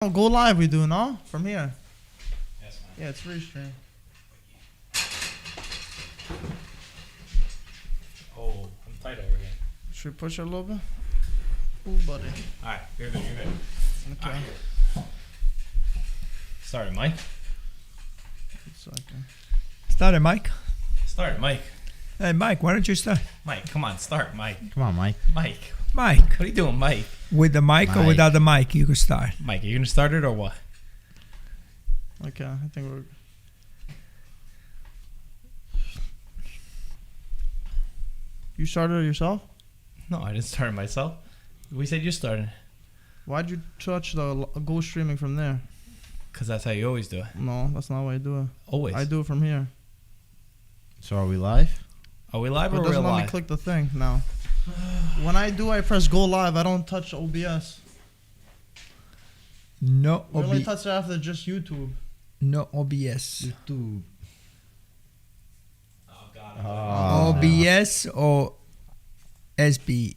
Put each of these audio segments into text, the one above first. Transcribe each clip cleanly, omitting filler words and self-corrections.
Oh, go live we do, no? From here. Yes, man. Yeah, it's free stream. Oh, I'm tight over here. Should we push it a little bit? Ooh, buddy. Alright, you're good, you're good. Okay. Right. Sorry, Mike. Start it, Mike. Start, Mike. Hey, Mike, why don't you start? Mike, come on, start, Mike. Come on, Mike. Mike. Mike. What are you doing, Mike? With the mic or Mike. without the mic, you could start. Mike, are you gonna start it or what? Okay, I think we're... You started it yourself? No, I didn't start it myself. We said you started. Why'd you touch the go streaming from there? Because that's how you always do it. No, that's not how I do it. Always. I do it from here. So are we live? Are we live But or it are we doesn't let me live? click the thing now. When I do, I press go live. I don't touch OBS. No, We only touch it after just YouTube. no OBS. YouTube. Oh, God. OBS or SBS?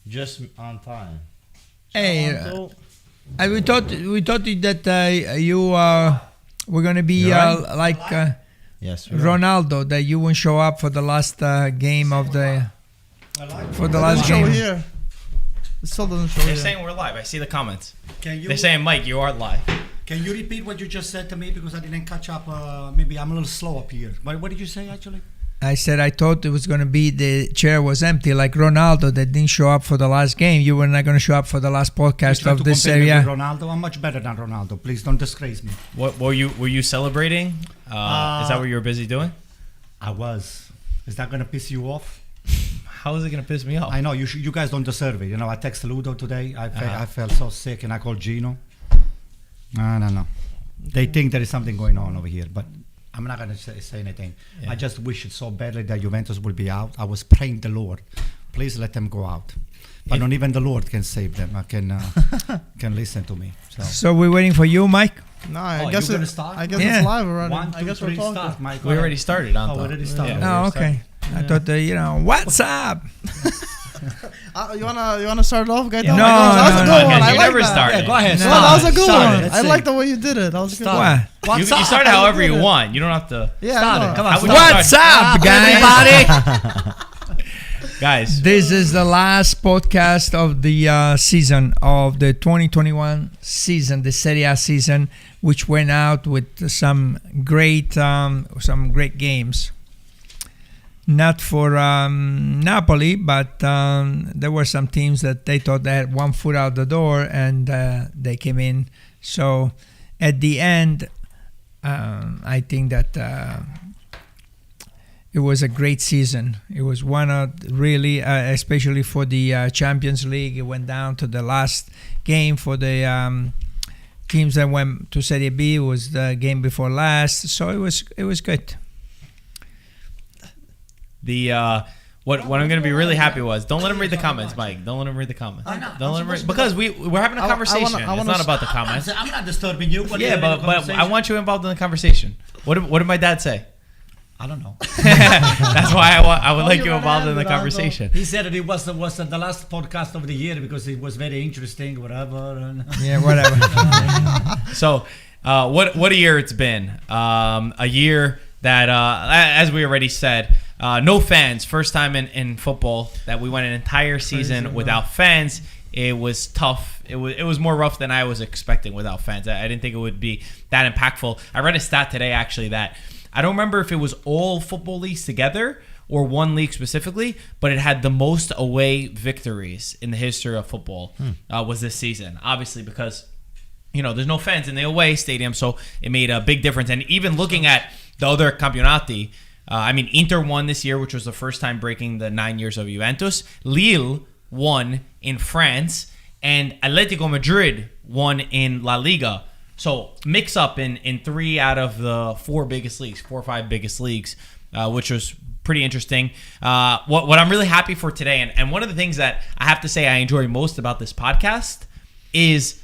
Just on time. Hey, So, we thought that you were gonna be You right? like Yes. we are. Ronaldo, that you won't show up for the last game of the for the it last doesn't show game. here. It still doesn't show They're here. saying we're live. I see the comments. Can you They're saying, Mike, you are live. can you repeat what you just said to me because I didn't catch up? Maybe I'm a little slow up here. What did you say actually? I said I thought it was gonna be the chair was empty like Ronaldo that didn't show up for the last game. You were not gonna show up for the last podcast You of to this compare me Serie A. with Ronaldo. I'm much better than Ronaldo. Please don't disgrace me. What were you celebrating? Is that what you were busy doing? I was. Is that gonna piss you off? How is it gonna piss me off? I know you guys don't deserve it. You know, I texted Ludo today. I felt so sick, and I called Gino. I don't know. They think there is something going on over here, but I'm not gonna say anything. Yeah. I just wish it so badly that Juventus will be out. I was praying the Lord, please let them go out. But not even the Lord can save them. I can listen to me. So. So we're waiting for you, Mike. No, I Oh, guess you gonna it, start? I guess Yeah. it's live already. 1, 2, I guess 3, we're talking. start, Mike. We already started, Oh, Anton. we already started. Yeah. Oh, okay. I thought what's up? You wanna start it off, guys? No, that was a no, good no, one. no, I you like never that. started. Yeah, go ahead. No, No, that was a good Start one. it. I like the way you did it. That was a good. Start. One. What? You start however you did it. want. You don't have to. Yeah, Start no. it. Come on. How would start. you What's start? up, guys? Guys, This is the last podcast of the season of the 2021 season, the Serie A season, which went out with some great games. Not for Napoli, but there were some teams that they thought they had one foot out the door, and they came in. So at the end, I think that it was a great season. It was one of really, especially for the Champions League. It went down to the last game for the teams that went to Serie B. It was the game before last, so it was good. the what I'm gonna be really happy was don't let him read the comments, Mike. Don't let him read the comments. Don't let him read because we're having a conversation. I wanna It's not about the comments. I'm not disturbing you. What Yeah, is but I want you involved in the conversation. What did my dad say? I don't know. That's why I would like you you gonna involved in the end it, Aldo? conversation. He said that it was the last podcast of the year because it was very interesting, whatever. And Yeah, whatever. So, what a year it's been. A year that, as we already said, no fans. First time in football that we went an entire season without fans. It was tough. It was more rough than I was expecting without fans. I didn't think it would be that impactful. I read a stat today actually that I don't remember if it was all football leagues together or one league specifically, but it had the most away victories in the history of football was this season. Obviously because there's no fans in the away stadium, so it made a big difference. And even looking at the other campionati, Inter won this year, which was the first time breaking the 9 years of Juventus. Lille won in France, and Atletico Madrid won in La Liga. So mix up in 3 out of the 4 or 5 biggest leagues, which was pretty interesting. What I'm really happy for today, and one of the things that I have to say I enjoy most about this podcast is,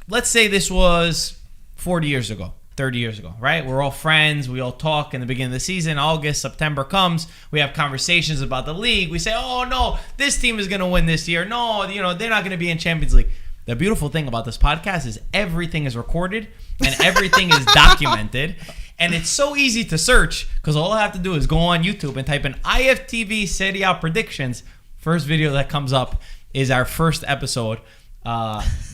let's say this was 40 years ago, 30 years ago, right? We're all friends. We all talk in the beginning of the season. August, September comes. We have conversations about the league. We say, oh, no, this team is going to win this year. No, they're not going to be in Champions League. The beautiful thing about this podcast is everything is recorded and everything is documented. And it's so easy to search because all I have to do is go on YouTube and type in IFTV Serie A predictions. First video that comes up is our first episode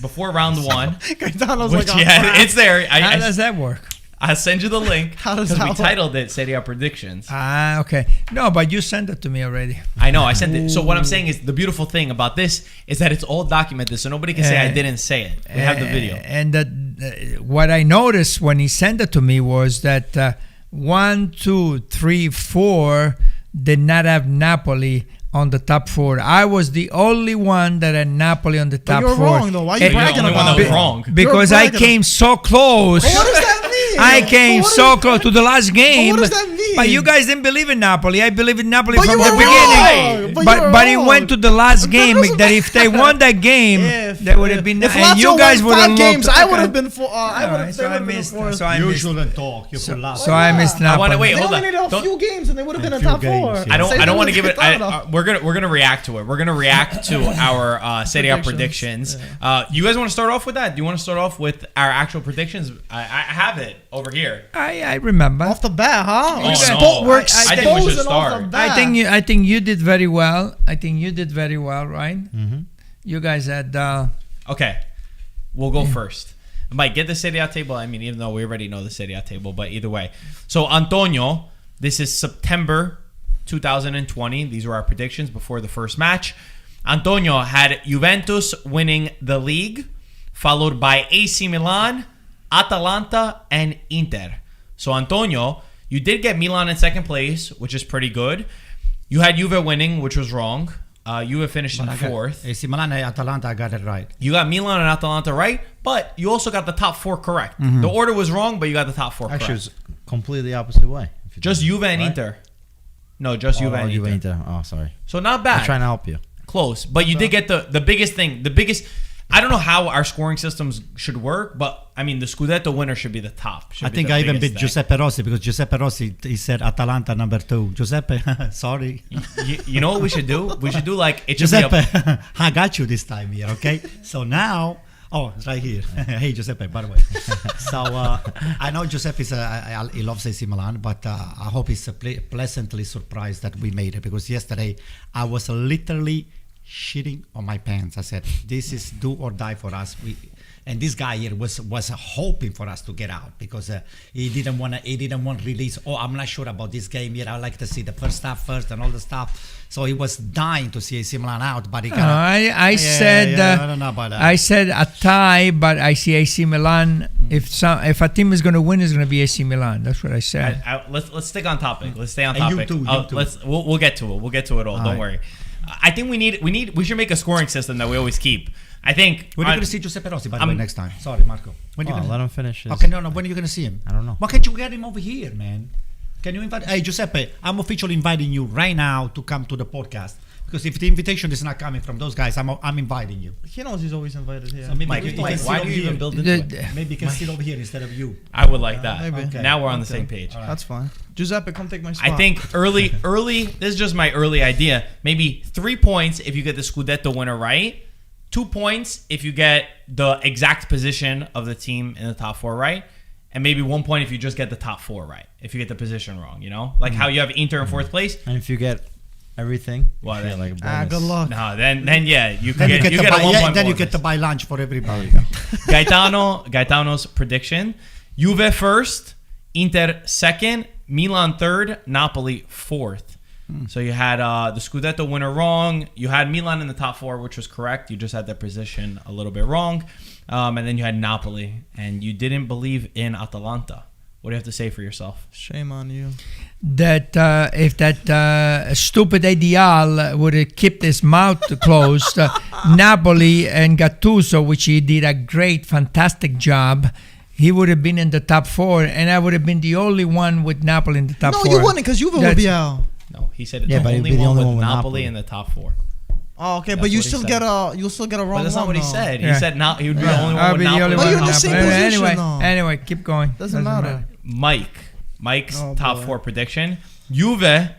before round one. Gaetano's Which, like, yeah, it's there. How does that work? I'll send you the link How does because that we work? titled it Serie A predictions. Okay. No, but you sent it to me already. I know, I sent it. So what I'm saying is the beautiful thing about this is that it's all documented, so nobody can say I didn't say it. We have the video. And what I noticed when he sent it to me was that 1, 2, 3, 4 did not have Napoli on the top 4. I was the only one that had Napoli on the top 4. You're wrong, though. Why are you You're the bragging only one about that was it? wrong. Because You're I bragging came so close. But what does that mean? I came But what so is- close to the last game. But what does that mean? But you guys didn't believe in Napoli. I believe in Napoli But from you the were beginning. wrong. But you were But it wrong. went to the last That game. doesn't- That if they won that game, they would have been. If And you Lazio guys won would have 5 looked. games, I would have been for. I would Alright, have. so I missed. So I You missed. shouldn't talk. You could laugh. So I missed I Napoli. want to wait. They Hold only on. needed a Don't- few games and they would have been in few top games, 4. yeah. I don't Same want to thing give with it. Gaetano. We're gonna react to it. We're gonna react to our Serie A predictions. You guys want to start off with that? Do you want to start off with our actual predictions? I have it over here. I remember. Off the bat, huh? Oh, We're no. I think we should exposing off start. the bat. I think you did very well. Right? Mm-hmm. You guys had. Okay, we'll go first. Mike, get the Serie A table. I mean, even though we already know the Serie A table, but either way. So Antonio, this is September 2020. These were our predictions before the first match. Antonio had Juventus winning the league, followed by AC Milan, Atalanta, and Inter. So Antonio, you did get Milan in second place, which is pretty good. You had Juve winning, which was wrong. Juve finished in fourth. AC Milan and Atalanta, I got it right. You got Milan and Atalanta right, but you also got the top 4 correct. Mm-hmm. The order was wrong, but you got the top 4 Actually, correct. it's completely opposite way. if you Just think, Juve and right? Inter. No, just Juve and Inter. Inter. Oh, sorry. So not I'm bad. trying to help you. Close. But you did get the biggest thing. The biggest... I don't know how our scoring systems should work, but I mean, the Scudetto winner should be the top. I think I even beat Giuseppe Rossi because Giuseppe Rossi, he said Atalanta number 2. Giuseppe, sorry. You know what we should do? We should do like... It should be Giuseppe, I got you this time here, okay? So now... Oh, it's right here. Hey, Giuseppe, by the way. So, I know Giuseppe he loves AC Milan, but I hope he's pleasantly surprised that we made it because yesterday I was literally shitting on my pants. I said, this is do or die for us. And this guy here was hoping for us to get out because he didn't want release. Oh, I'm not sure about this game here. I like to see the first half first and all the stuff. So he was dying to see AC Milan out, but he got. I said I don't know about that. I said a tie, but I see AC Milan. If a team is going to win, it's going to be AC Milan. That's what I said. Let's stick on topic. Let's stay on And you topic. too, you too. We'll get to it. We'll get to it all. Don't right. worry. I think we should make a scoring system that we always keep. I think. When are you going to see Giuseppe Rossi, by the way, next time? Sorry, Marco. When you Oh, gonna, let him finish. His, okay, no. When are you going to see him? I don't know. Why can't you get him over here, man? Can you invite? Hey, Giuseppe, I'm officially inviting you right now to come to the podcast. Because if the invitation is not coming from those guys, I'm inviting you. He knows he's always invited here. So maybe Mike, you can Mike, sit why over do you even here. build into it? Maybe you can sit over here instead of you. I would like that. Maybe. Okay. Now we're on the same page. That's fine. Giuseppe, come take my spot. I think early. This is just my early idea. Maybe 3 points if you get the Scudetto winner right. 2 points if you get the exact position of the team in the top 4 right. And maybe 1 point if you just get the top 4 right. If you get the position wrong, like how you have Inter in 4th place. And if you get everything, Well, you get then- like a bonus. good luck. No, then yeah, you Then can you get a 1 point then you bonus. get to buy lunch for everybody. Gaetano's prediction: Juve first, Inter second, Milan third, Napoli fourth. So you had the Scudetto winner wrong. You had Milan in the top 4, which was correct. You just had their position a little bit wrong. And then you had Napoli, and you didn't believe in Atalanta. What do you have to say for yourself? Shame on you. That if that stupid Ideal would have kept his mouth closed, Napoli and Gattuso, which he did a great, fantastic job, he would have been in the top 4, and I would have been the only one with Napoli in the top 4. No, you wouldn't, because Juve would be out. No, he said it's Yeah, but the he'd only be the one only with one with Napoli Napoli. in the top 4. Oh, okay, That's but you what he still said. get a wrong But that's not what he though. said. Yeah. He said not. He would be the only I'll one with be the Napoli. only But one you're in the with same Napoli. position, Anyway, though. anyway, keep going. Doesn't matter. Mike's Oh, top boy. 4 prediction: Juve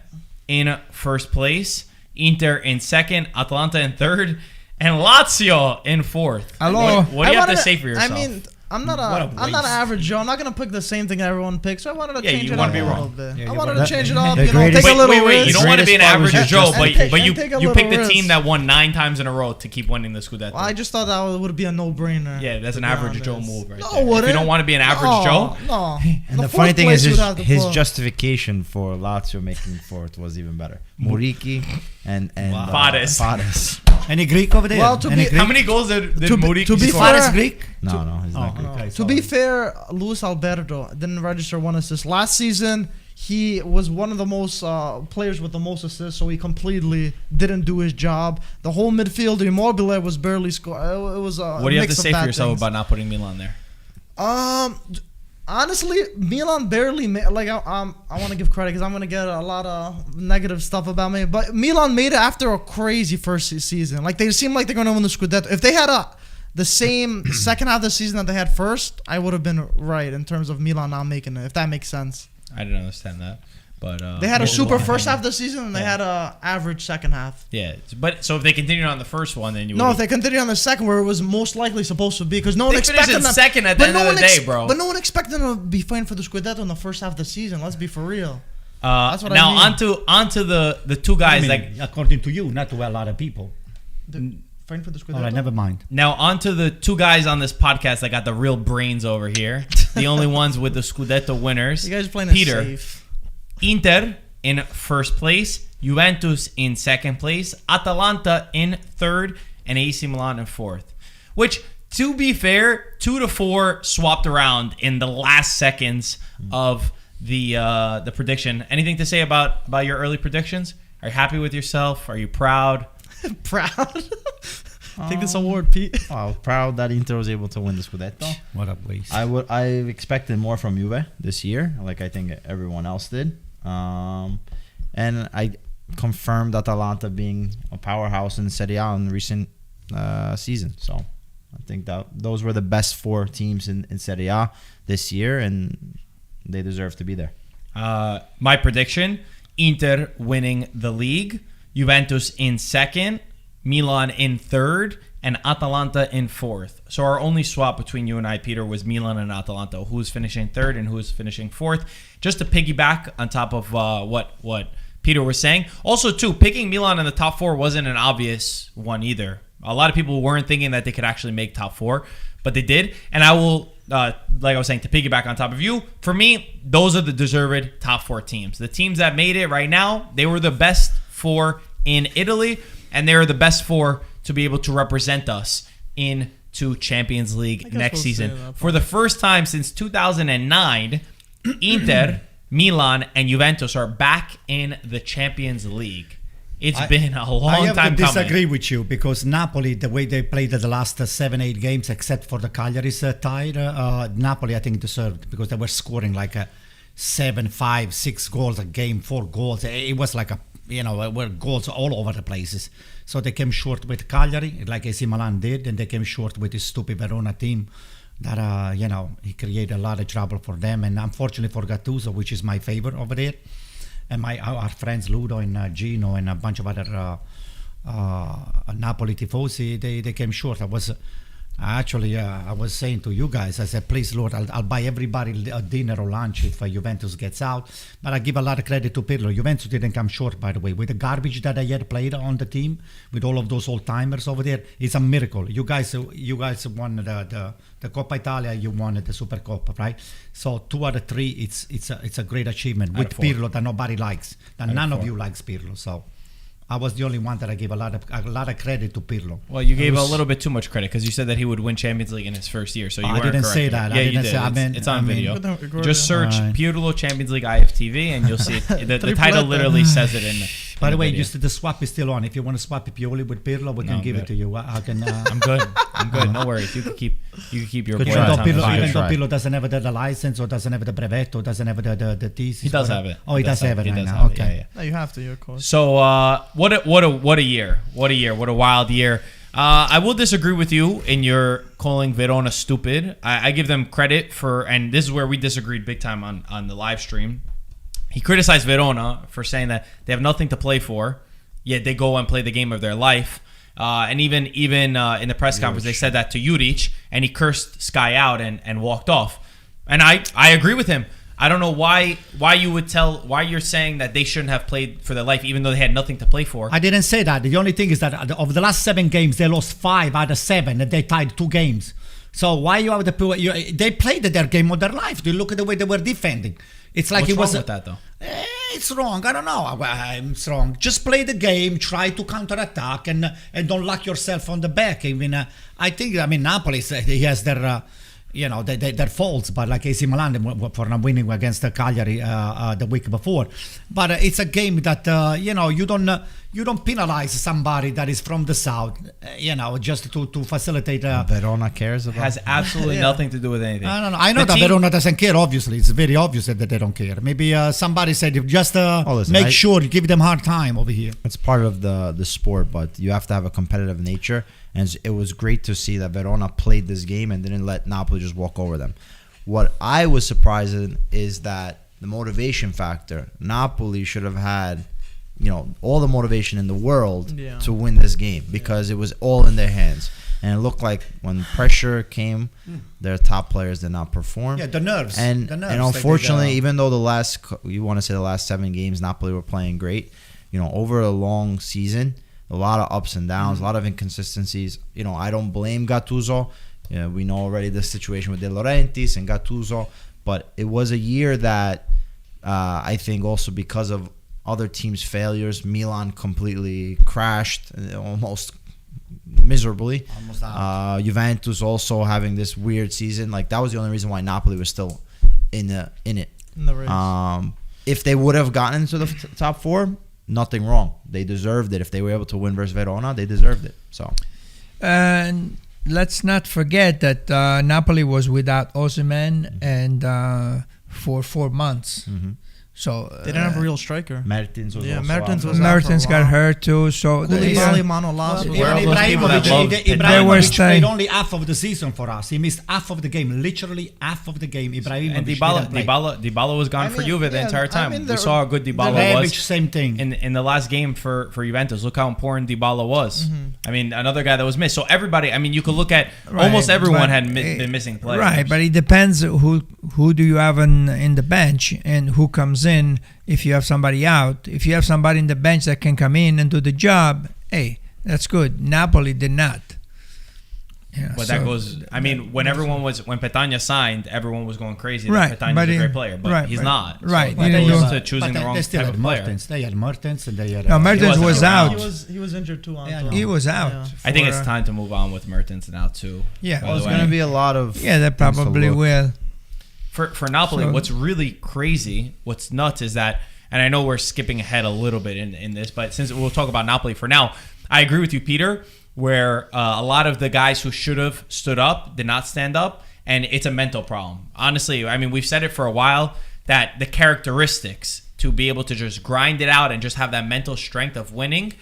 in first place, Inter in second, Atalanta in third, and Lazio in fourth. Hello. What do you have to say for yourself? I mean, I'm not What a I'm not an waste. average Joe. I'm not gonna pick the same thing everyone picks. So I wanted to Yeah, change you it wanna up be a wrong. little bit. Yeah, I you wanted wanna- to change it up. the You know, greatest- take a little wait. You risk. don't want to be an Greatest part was average Joe, just- but and you take a you little picked the risk. team that won 9 times in a row to keep winning the Scudetto. Well, I just thought that would be a no-brainer. Yeah, that's to an be average Joe honest. move right No, there. If wouldn't. you don't want to be an average No, Joe, No. And the fourth funny thing is place you'd have to his put. justification for Lazio making fourth was even better. Muriqi and Fares. Fares. Any Greek over there? Well, to Any be- Greek? how many goals did to be- Muriqi to be score? fair- Fares Greek? No, he's not Greek. Okay, To be fair, Luis Alberto didn't register 1 assist. Last season, he was one of the most players with the most assists, so he completely didn't do his job. The whole midfield, Immobile was barely scoring. It was a What do you have to mix of say for bad yourself things. about not putting Milan there? Honestly, Milan barely made. Like I want to give credit because I'm gonna get a lot of negative stuff about me. But Milan made it after a crazy first season. Like they seemed like they're gonna win the Scudetto. If they had the same second half of the season that they had first, I would have been right in terms of Milan not making it. If that makes sense. I didn't understand that, but They had a maybe super we'll- first half of the season and they had a average second half. Yeah, but so if they continued on the first one, then you No, would. if they continued on the second, where it was most likely supposed to be, because no one They expected finished in them. second at the but end no of one the day, bro. But no one expected them to be fighting for the Scudetto in the first half of the season. Let's be for real. That's what I now mean. onto the two I guys mean, that according to you, not to a lot of people. Fighting for the Scudetto. All right, never mind. now onto the two guys on this podcast that got the real brains over here. The only ones with the Scudetto winners. You guys are playing it Peter. safe. Inter in first place, Juventus in second place, Atalanta in third, and AC Milan in fourth. Which, to be fair, 2 to 4 swapped around in the last seconds of the prediction. Anything to say about your early predictions? Are you happy with yourself? Are you proud? Proud. Take this award, Pete. I was proud that Inter was able to win the Scudetto. What a waste. I expected more from Juve this year, like I think everyone else did. And I confirmed Atalanta being a powerhouse in Serie A in recent season. So I think that those were the best 4 teams in Serie A this year, and they deserve to be there. My prediction, Inter winning the league, Juventus in second, Milan in third, and Atalanta in fourth. So our only swap between you and I, Peter, was Milan and Atalanta. Who was finishing third and who was finishing fourth. Just to piggyback on top of what Peter was saying. Also, too, picking Milan in the top 4 wasn't an obvious one either. A lot of people weren't thinking that they could actually make top 4, but they did. And I will, like I was saying, to piggyback on top of you, for me, those are the deserved top 4 teams. The teams that made it right now, they were the best 4 in Italy, and they're the best 4 to be able to represent us into Champions League next we'll season. say that For the first time since 2009, Inter, Milan, and Juventus are back in the Champions League. It's been a long I have time to coming. disagree with you because Napoli, the way they played the last 7-8 games, except for the Cagliari's tie, Napoli I think deserved because they were scoring like 7, 5, 6 goals a game, 4 goals. It was like were goals all over the places. So they came short with Cagliari, like AC Milan did, and they came short with this stupid Verona team that he created a lot of trouble for them. And unfortunately for Gattuso, which is my favorite over there, and our friends Ludo and Gino and a bunch of other Napoli tifosi, they came short. I was saying to you guys, I said, please, Lord, I'll buy everybody a dinner or lunch if Juventus gets out. But I give a lot of credit to Pirlo. Juventus didn't come short, by the way. With the garbage that I had played on the team, with all of those old-timers over there, it's a miracle. You guys won the Coppa Italia, you won the Super Coppa, right? So 2 out of 3, it's a great achievement with Pirlo that nobody likes, that none of you likes Pirlo. So I was the only one that I gave a lot of credit to Pirlo. Well, you gave a little bit too much credit because you said that he would win Champions League in his first year. So you I weren't didn't correct say there. that. Yeah, I you didn't did. say- It's on video. Record Just search Alright. Pirlo Champions League IFTV and you'll see it. The title literally says it in By the way, video. the swap is still on. If you want to swap Pioli with Pirlo, we can No, give good. it to you. I can. I'm good. I'm good. No worries. You can keep your boy Even though on time. Pirlo doesn't have the license or doesn't have the brevetto, doesn't have the thesis. He does have it. Oh, he does have it He right does now. have it, Okay. yeah. No, you have to. You're a coach. So what a year. What a wild year. I will disagree with you in your calling Verona stupid. I give them credit for, and this is where we disagreed big time on the live stream. He criticized Verona for saying that they have nothing to play for, yet they go and play the game of their life. And even in the press conference, they said that to Juric, and he cursed Sky out and walked off. And I agree with him. I don't know why you're saying that they shouldn't have played for their life, even though they had nothing to play for. I didn't say that. The only thing is that of the last 7 games, they lost 5 out of 7, and they tied 2 games. So why you have they played their game of their life. You look at the way they were defending. It's like What's it was wrong with that though? It's wrong. I don't know. It's wrong. Just play the game. Try to counterattack and don't lock yourself on the back. I think Napoli he has their. Their faults, but like AC Milan for not winning against Cagliari the week before. But it's a game that you don't penalize somebody that is from the south, just to facilitate. Verona cares about. Has absolutely nothing to do with anything. I don't know. I know that Verona doesn't care. Obviously, it's very obvious that they don't care. Maybe somebody said just make sure you give them hard time over here. It's part of the sport, but you have to have a competitive nature. And it was great to see that Verona played this game and didn't let Napoli just walk over them. What I was surprised in is that the motivation factor. Napoli should have had, all the motivation in the world to win this game because it was all in their hands. And it looked like when pressure came, their top players did not perform. Yeah, the nerves. And unfortunately, even though the last 7 games, Napoli were playing great, over a long season, a lot of ups and downs, a lot of inconsistencies. I don't blame Gattuso. We know already the situation with De Laurentiis and Gattuso. But it was a year that I think also because of other teams' failures, Milan completely crashed, almost miserably. Almost out. Juventus also having this weird season. Like that was the only reason why Napoli was still in it. In the race. If they would have gotten into the top 4, nothing wrong. They deserved it. If they were able to win versus Verona, they deserved it. So, and let's not forget that Napoli was without Osimhen and for 4 months. Mm-hmm. So They didn't have a real striker. Mertens was also Mertens out. was out. Mertens for a got while. hurt too. So Koulibaly, Manolas. Even Where are those people that love- Ibrahimovic staying. played only half of the season for us. He missed half of the game, literally half of the game. Ibrahimovic And didn't play. Dybala was gone for Juve the entire time. We they're- saw how good Dybala Rebic, was same thing. in the last game for Juventus. Look how important Dybala was. Another guy that was missed. So everybody, you could look at almost everyone had been missing players. Right, but it depends who do you have in the bench and who comes in. If you have somebody out, if you have somebody in the bench that can come in and do the job, hey, that's good. Napoli did not. Yeah, But so- that goes. When Petagna signed, everyone was going crazy. Right, That Petagna's but a he- great player, but right, he's but- not. right, So he that didn't goes do- to choosing the wrong they still type had of player. Mertens. They had Mertens and they had. No, Mertens wasn't was around. out. He was injured too. Yeah, He was out. Yeah. I think it's for- time to move on with Mertens now too. Yeah. by Well, the there's way. going to be a lot of Yeah, they things to probably look. will. For Napoli, So- what's really crazy, what's nuts is that, and I know we're skipping ahead a little bit in this, but since we'll talk about Napoli for now, I agree with you, Peter, where a lot of the guys who should have stood up did not stand up, and it's a mental problem. Honestly, we've said it for a while that the characteristics to be able to just grind it out and just have that mental strength of winning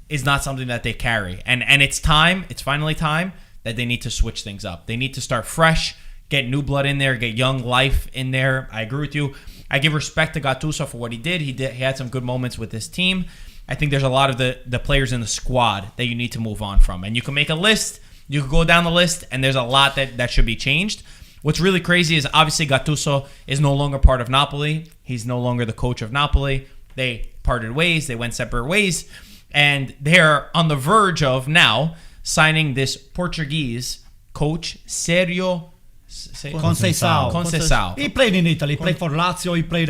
is not something that they carry. And it's finally time that they need to switch things up. They need to start fresh, get new blood in there, get young life in there. I agree with you. I give respect to Gattuso for what he did. He had some good moments with this team. I think there's a lot of the players in the squad that you need to move on from. And you can make a list. You can go down the list, and there's a lot that should be changed. What's really crazy is obviously Gattuso is no longer part of Napoli. He's no longer the coach of Napoli. They parted ways. They went separate ways. And they're on the verge of now signing this Portuguese coach, Sergio Conceição. He played in Italy. He played for Lazio. He played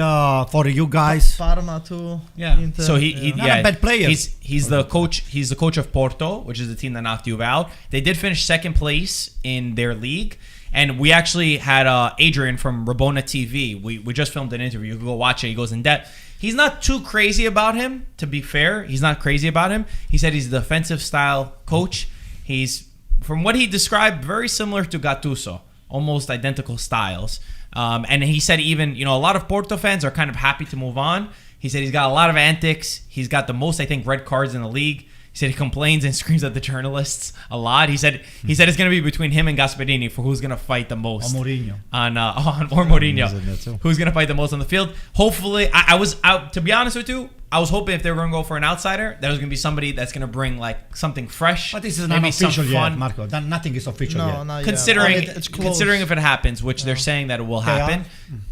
for you guys. Parma too. Yeah. Inter, So he Not a bad player. He's the coach. He's the coach of Porto, which is the team that knocked Juve out. They did finish second place in their league, and we actually had Adrian from Rabona TV. We just filmed an interview. You can go watch it. He goes in depth. He's not too crazy about him, to be fair. He's not crazy about him. He said he's a defensive style coach. He's, from what he described, very similar to Gattuso, almost identical styles. And he said even, a lot of Porto fans are kind of happy to move on. He said he's got a lot of antics. He's got the most, I think, red cards in the league. He said he complains and screams at the journalists a lot. He said it's going to be between him and Gasperini for who's going to fight the most. Or Mourinho. Or Mourinho. Who's going to fight the most on the field. Hopefully, I was out, to be honest with you, I was hoping if they were going to go for an outsider, that was going to be somebody that's going to bring like something fresh. But this is not official yet, Marco. Nothing is official yet. Not Considering, yet. It's close. considering if it happens, which they're saying that it will happen.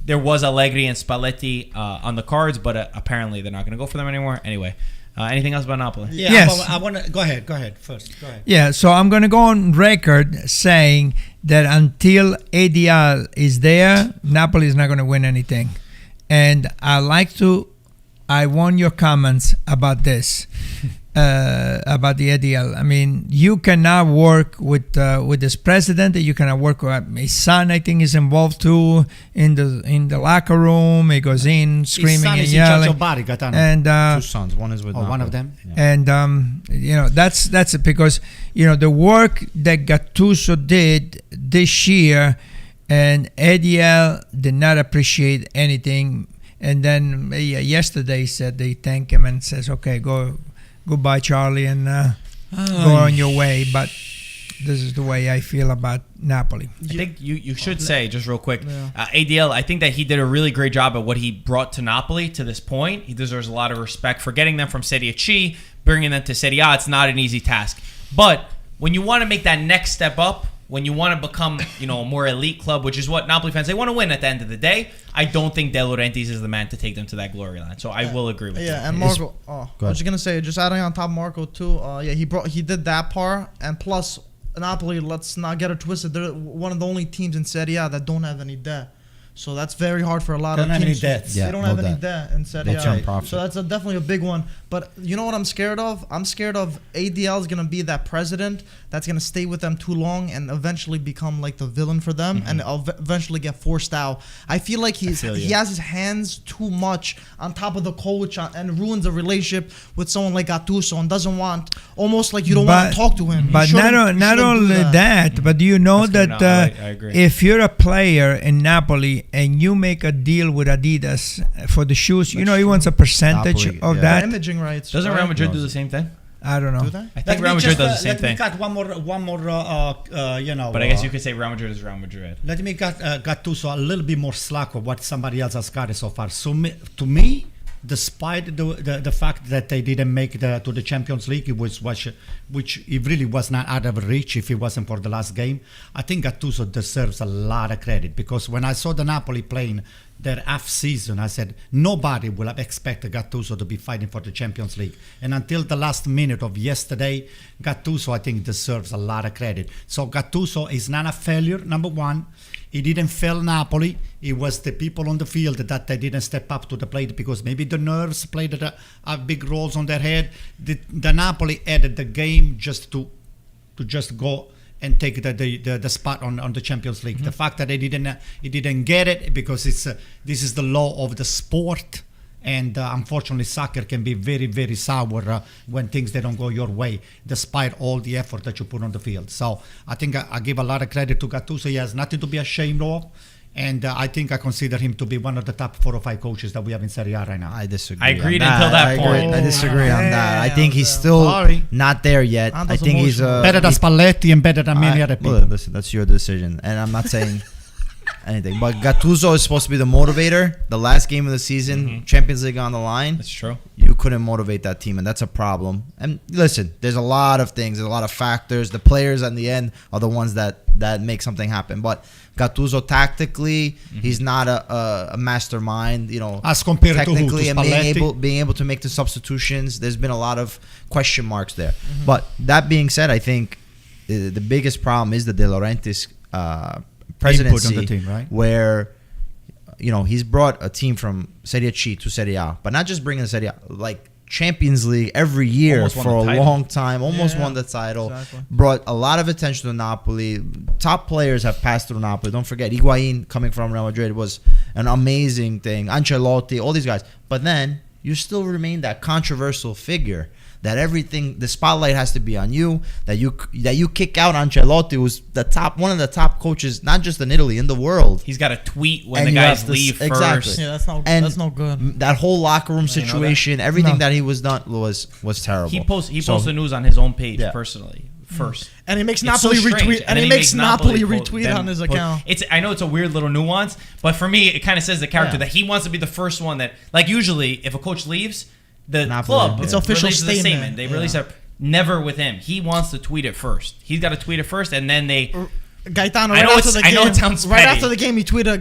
There was Allegri and Spalletti on the cards, but apparently they're not going to go for them anymore. Anyway. Anything else about Napoli? Yeah, Yes. I want to go ahead first. Go ahead. Yeah, so I'm going to go on record saying that until ADL is there, Napoli is not going to win anything. And I want your comments about this, about the ADL. I mean, you cannot work with this president. You cannot work with his son. I think is involved too in the locker room. He goes in screaming His son and is in charge yelling. of Bari, Gaetano. And Two sons. One is with one Napoli. of them. Yeah. and that's it, because the work that Gattuso did this year, and ADL did not appreciate anything. And then yesterday he said they thank him and says, okay, goodbye, Charlie, and go on your way. But this is the way I feel about Napoli. I think you should say, just real quick, ADL, I think that he did a really great job at what he brought to Napoli to this point. He deserves a lot of respect for getting them from Serie C, bringing them to Serie A. It's not an easy task. But when you want to make that next step up, when you want to become, a more elite club, which is what Napoli fans, they want to win at the end of the day, I don't think De Laurentiis is the man to take them to that glory line. So I will agree with you. Yeah, and Marco, I was just going to say, just adding on top of Marco too, he did that part, and plus Napoli, let's not get it twisted, they're one of the only teams in Serie A that don't have any debt. So that's very hard for a lot of teams. Don't have any debts. They don't have any debt in Serie They turn A. profit. So that's definitely a big one. But you know what I'm scared of? I'm scared of ADL is going to be that president that's going to stay with them too long and eventually become like the villain for them and eventually get forced out. I feel like he has his hands too much on top of the coach and ruins the relationship with someone like Gattuso and doesn't want, almost like you don't want to talk to him. But not only that, but do you know that I agree. if you're a player in Napoli and you make a deal with Adidas for the shoes, he wants a percentage Napoli, of yeah. that. Imaging rights. Doesn't Real right? Madrid do the same thing? I don't know. Do they? I think Real Madrid does the same thing. Let me cut one more. But I guess you could say Real Madrid is Real Madrid. Let me cut Gattuso a little bit more slack of what somebody else has got so far. So to me, despite the fact that they didn't make to the Champions League, which it really was not out of reach if it wasn't for the last game, I think Gattuso deserves a lot of credit, because when I saw the Napoli playing their half season, I said nobody will have expected Gattuso to be fighting for the Champions League. And until the last minute of yesterday, Gattuso, I think, deserves a lot of credit. So Gattuso is not a failure, number one. He didn't fail Napoli. It was the people on the field that they didn't step up to the plate, because maybe the nerves played a big roles on their head. The Napoli added the game just to just go and take the spot on the Champions League. The fact that he didn't get it, because this is the law of the sport. And unfortunately, soccer can be very, very sour when things they don't go your way, despite all the effort that you put on the field. So I think I give a lot of credit to Gattuso. He has nothing to be ashamed of. And I think I consider him to be one of the top 4 or 5 coaches that we have in Serie A right now. I disagree. I agreed on until that point. I disagree on that. I think he's still not there yet. I think he's better than Spalletti and better than many other people. Well, listen, that's your decision, and I'm not saying anything. But Gattuso is supposed to be the motivator. The last game of the season, Champions League on the line. That's true. You couldn't motivate that team, and that's a problem. And listen, there's a lot of things, there's a lot of factors. The players at the end are the ones that make something happen. But Gattuso, tactically, he's not a mastermind. As compared technically, to and Spalletti. being able to make the substitutions. There's been a lot of question marks there. But that being said, I think the biggest problem is the De Laurentiis presidency, on the team, right? Where he's brought a team from Serie C to Serie A, but not just bringing Serie A, like Champions League every year Almost won for the a title. long time. Almost Yeah, won the title. exactly. Brought a lot of attention to Napoli. Top players have passed through Napoli. Don't forget, Higuain coming from Real Madrid was an amazing thing. Ancelotti, all these guys. But then you still remain that controversial figure. That everything, the spotlight has to be on you. That you kick out Ancelotti, who's one of the top coaches, not just in Italy, in the world. He's got to tweet when And the you guys have to leave exactly. first. Yeah, that's And not good. That whole locker room situation, everything No. that he was done was terrible. He posts So- the news on his own page Yeah. personally first. And he makes It's so Napoli strange. retweet. And he makes Napoli po- retweet them on his post- account. I know it's a weird little nuance, but for me, it kind of says the character Yeah. that he wants to be the first one that, like, usually if a coach leaves, the Napoli, club It's official releases a statement. They Yeah. release a never with him. He wants to tweet it first. He's got to tweet it first, and then they. Gaetano, I right know after it's- the I game, know it sounds right petty. after the game, he tweeted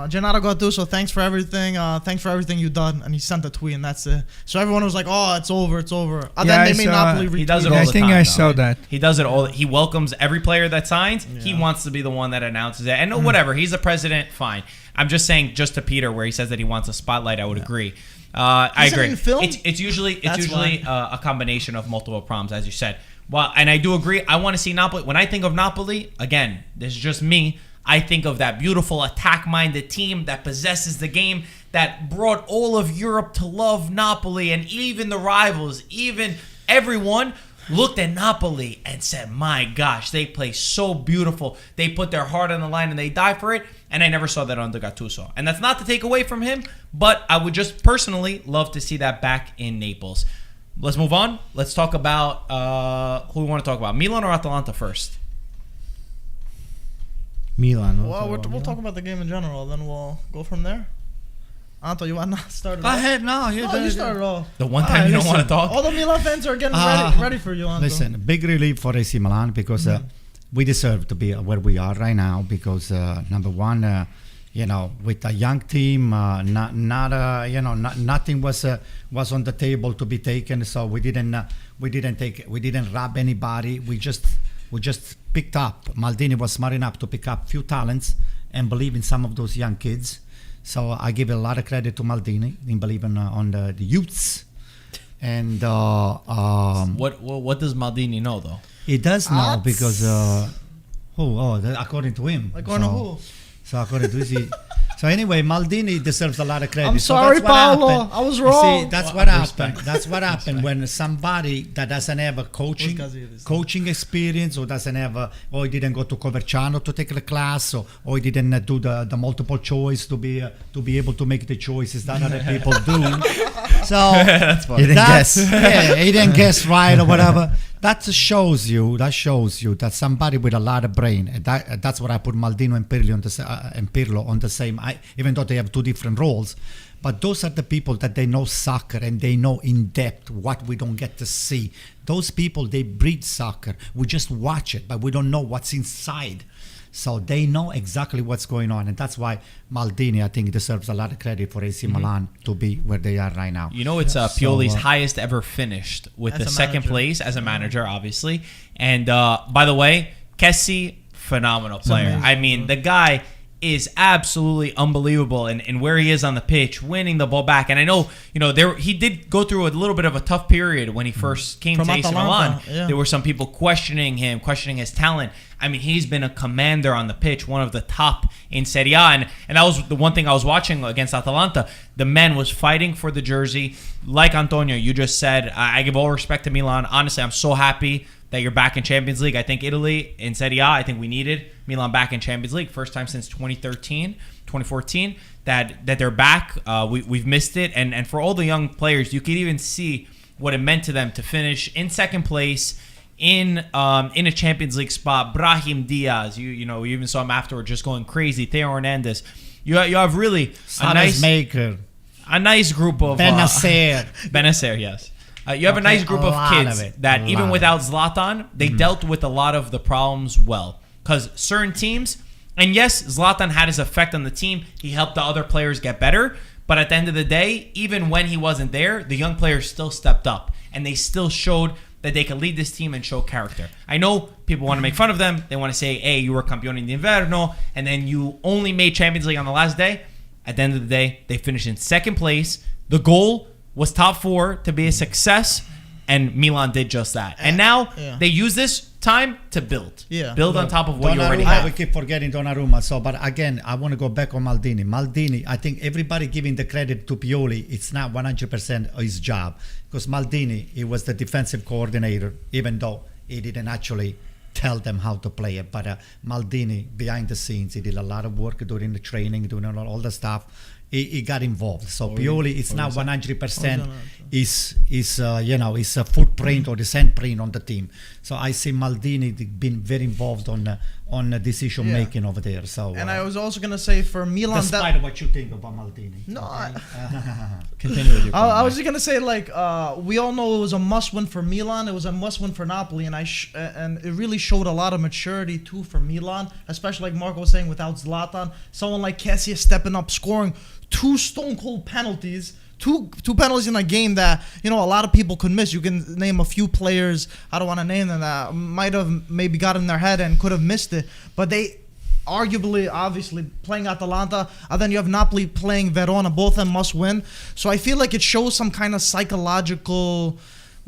Gennaro Gattuso, thanks for everything. Thanks for everything you've done. And he sent a tweet, and that's it. So everyone was like, oh, it's over. And Yeah, then I they made saw- Napoli retweet. He does it Yeah, all I the think time, I though. saw that. He does it all. He welcomes every player that signs. He wants to be the one that announces it. And whatever, he's the president, fine. I'm just saying, just to Peter, where he says that he wants a spotlight, I would agree. I Isn't it agree. in film? It's usually That's a combination of multiple problems, as you said. Well, and I do agree. I want to see Napoli. When I think of Napoli, again, this is just me. I think of that beautiful attack-minded team that possesses the game, that brought all of Europe to love Napoli, and even the rivals, even everyone looked at Napoli and said, my gosh, they play so beautiful. They put their heart on the line and they die for it. And I never saw that under Gattuso. And that's not to take away from him, but I would just personally love to see that back in Naples. Let's move on. Let's talk about who we want to talk about. Milan or Atalanta first? Milan. Well, we'll talk about the game in general, then we'll go from there. Anto, you want to start it Go off? ahead, no. You No, you started off. The one time you don't want to talk? All the Milan fans are getting ready for you, Anto. Listen, big relief for AC Milan because we deserve to be where we are right now because number one, with a young team, nothing was on the table to be taken. So we didn't rob anybody. We just picked up. Maldini was smart enough to pick up few talents and believe in some of those young kids. So I give a lot of credit to Maldini in believing on the youths. And What does Maldini know, though? he does know because according to him. According to who? So according to him. So anyway, Maldini deserves a lot of credit. I'm So sorry, that's what Paolo. happened. I was You wrong. See, that's Well, what happened. respect. That's what happened when somebody that doesn't have a coaching experience or doesn't have or he didn't go to Coverciano to take the class or he didn't do the multiple choice to be able to make the choices that other people do. So That's funny. He didn't guess. Yeah, he didn't guess right or whatever. That shows you that somebody with a lot of brain. And that's what I put Maldini and Pirlo on the same. Even though they have two different roles, but those are the people that they know soccer and they know in depth what we don't get to see. Those people, they breed soccer. We just watch it, but we don't know what's inside. So they know exactly what's going on, and that's why Maldini, I think, deserves a lot of credit for AC Milan to be where they are right now. You know, it's Pioli's highest ever finished with As the a second manager. place as a manager, obviously. And by the way, Kessie, phenomenal player. amazing. I mean, the guy is absolutely unbelievable in where he is on the pitch, winning the ball back. And I know, he did go through a little bit of a tough period when he first came From to AC Atalanta, Milan. yeah. There were some people questioning him, questioning his talent. I mean, he's been a commander on the pitch, one of the top in Serie A. And that was the one thing I was watching against Atalanta. The man was fighting for the jersey. Like Antonio, you just said, I give all respect to Milan. Honestly, I'm so happy that you're back in Champions League. I think Italy in Serie A, I think we needed Milan back in Champions League. First time since 2014, that they're back. We've missed it. And for all the young players, you could even see what it meant to them to finish in second place in a Champions League spot. Brahim Diaz, you even saw him afterward just going crazy. Theo Hernandez. You have really Maker, a nice group of Benacer. Benacer, yes. You have a nice group a of lot kids of it. that A even lot without Zlatan, they dealt with a lot of the problems well. Because certain teams, and yes, Zlatan had his effect on the team. He helped the other players get better. But at the end of the day, even when he wasn't there, the young players still stepped up. And they still showed that they could lead this team and show character. I know people want to make fun of them. They want to say, hey, you were campione in Inverno, and then you only made Champions League on the last day. At the end of the day, they finished in second place. The goal was top 4 to be a success, and Milan did just that. And now they use this time to build. Yeah. Build on top of what you already have. We keep forgetting Donnarumma. So, but again, I want to go back on Maldini. Maldini, I think everybody giving the credit to Pioli, it's not 100% his job. Because Maldini, he was the defensive coordinator, even though he didn't actually tell them how to play it. But Maldini, behind the scenes, he did a lot of work during the training, doing all the stuff. He got involved. So Pioli, it's not 100% his footprint or the handprint on the team. So I see Maldini being very involved on the decision making over there. So and I was also gonna say for Milan, despite of what you think about Maldini. No, Continue with your point, I was just gonna say we all know it was a must-win for Milan. It was a must-win for Napoli, and and it really showed a lot of maturity too for Milan, especially like Marco was saying, without Zlatan, someone like Kessie stepping up, scoring 2 stone cold penalties. Two penalties in a game that a lot of people could miss. You can name a few players, I don't want to name them, that might have maybe got in their head and could have missed it, but they arguably, obviously, playing Atalanta, and then you have Napoli playing Verona, both of them must win. So I feel like it shows some kind of psychological,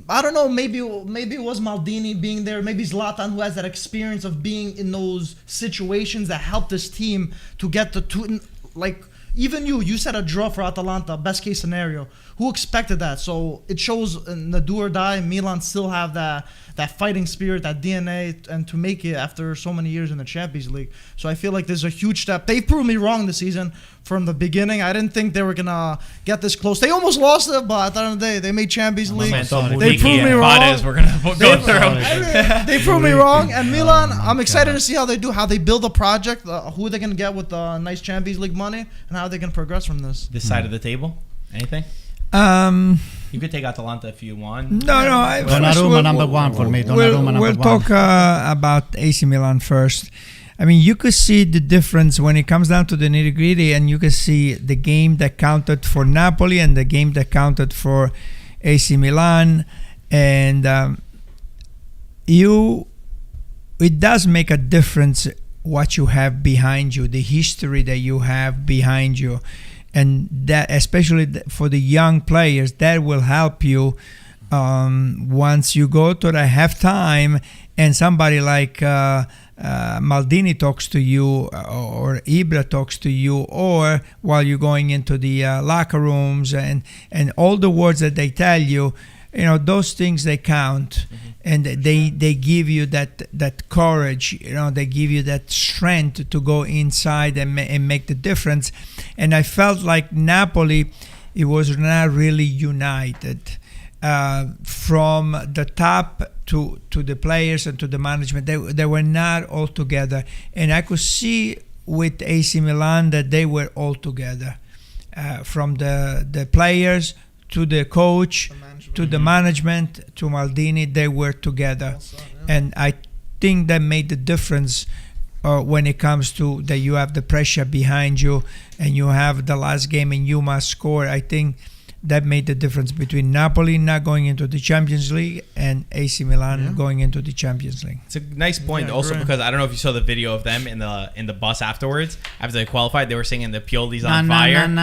I don't know, maybe it was Maldini being there, maybe Zlatan, who has that experience of being in those situations that helped this team to get the two, even you said a draw for Atalanta, best case scenario. Who expected that? So it shows in the do or die, Milan still have that fighting spirit, that DNA, and to make it after so many years in the Champions League. So I feel like there's a huge step. They proved me wrong this season from the beginning. I didn't think they were gonna get this close. They almost lost it, but at the end of the day, they made Champions League. They proved me wrong. We're gonna go through. They proved me wrong. And Milan, I'm excited to see how they build a project, who they're gonna get with the nice Champions League money, and how they can progress from this. This side of the table, anything? You could take Atalanta if you want. No. Donnarumma number 1 for me. We'll talk about AC Milan first. I mean, you could see the difference when it comes down to the nitty-gritty, and you can see the game that counted for Napoli and the game that counted for AC Milan. And it does make a difference what you have behind you, the history that you have behind you. And that, especially for the young players, that will help you once you go to the halftime and somebody like Maldini talks to you, or Ibra talks to you, or while you're going into the locker rooms, and all the words that they tell you, those things, they count. And they give you that courage, they give you that strength to go inside and make the difference. And I felt like Napoli, it was not really united from the top to the players and to the management. They were not all together, and I could see with AC Milan that they were all together, from the players to the coach, to the management, to Maldini. They were together. And I think that made the difference when it comes to that you have the pressure behind you and you have the last game and you must score. I think that made the difference between Napoli not going into the Champions League and AC Milan going into the Champions League. It's a nice point also, because I don't know if you saw the video of them in the bus afterwards. After they qualified, they were singing the Pioli's on fire. No,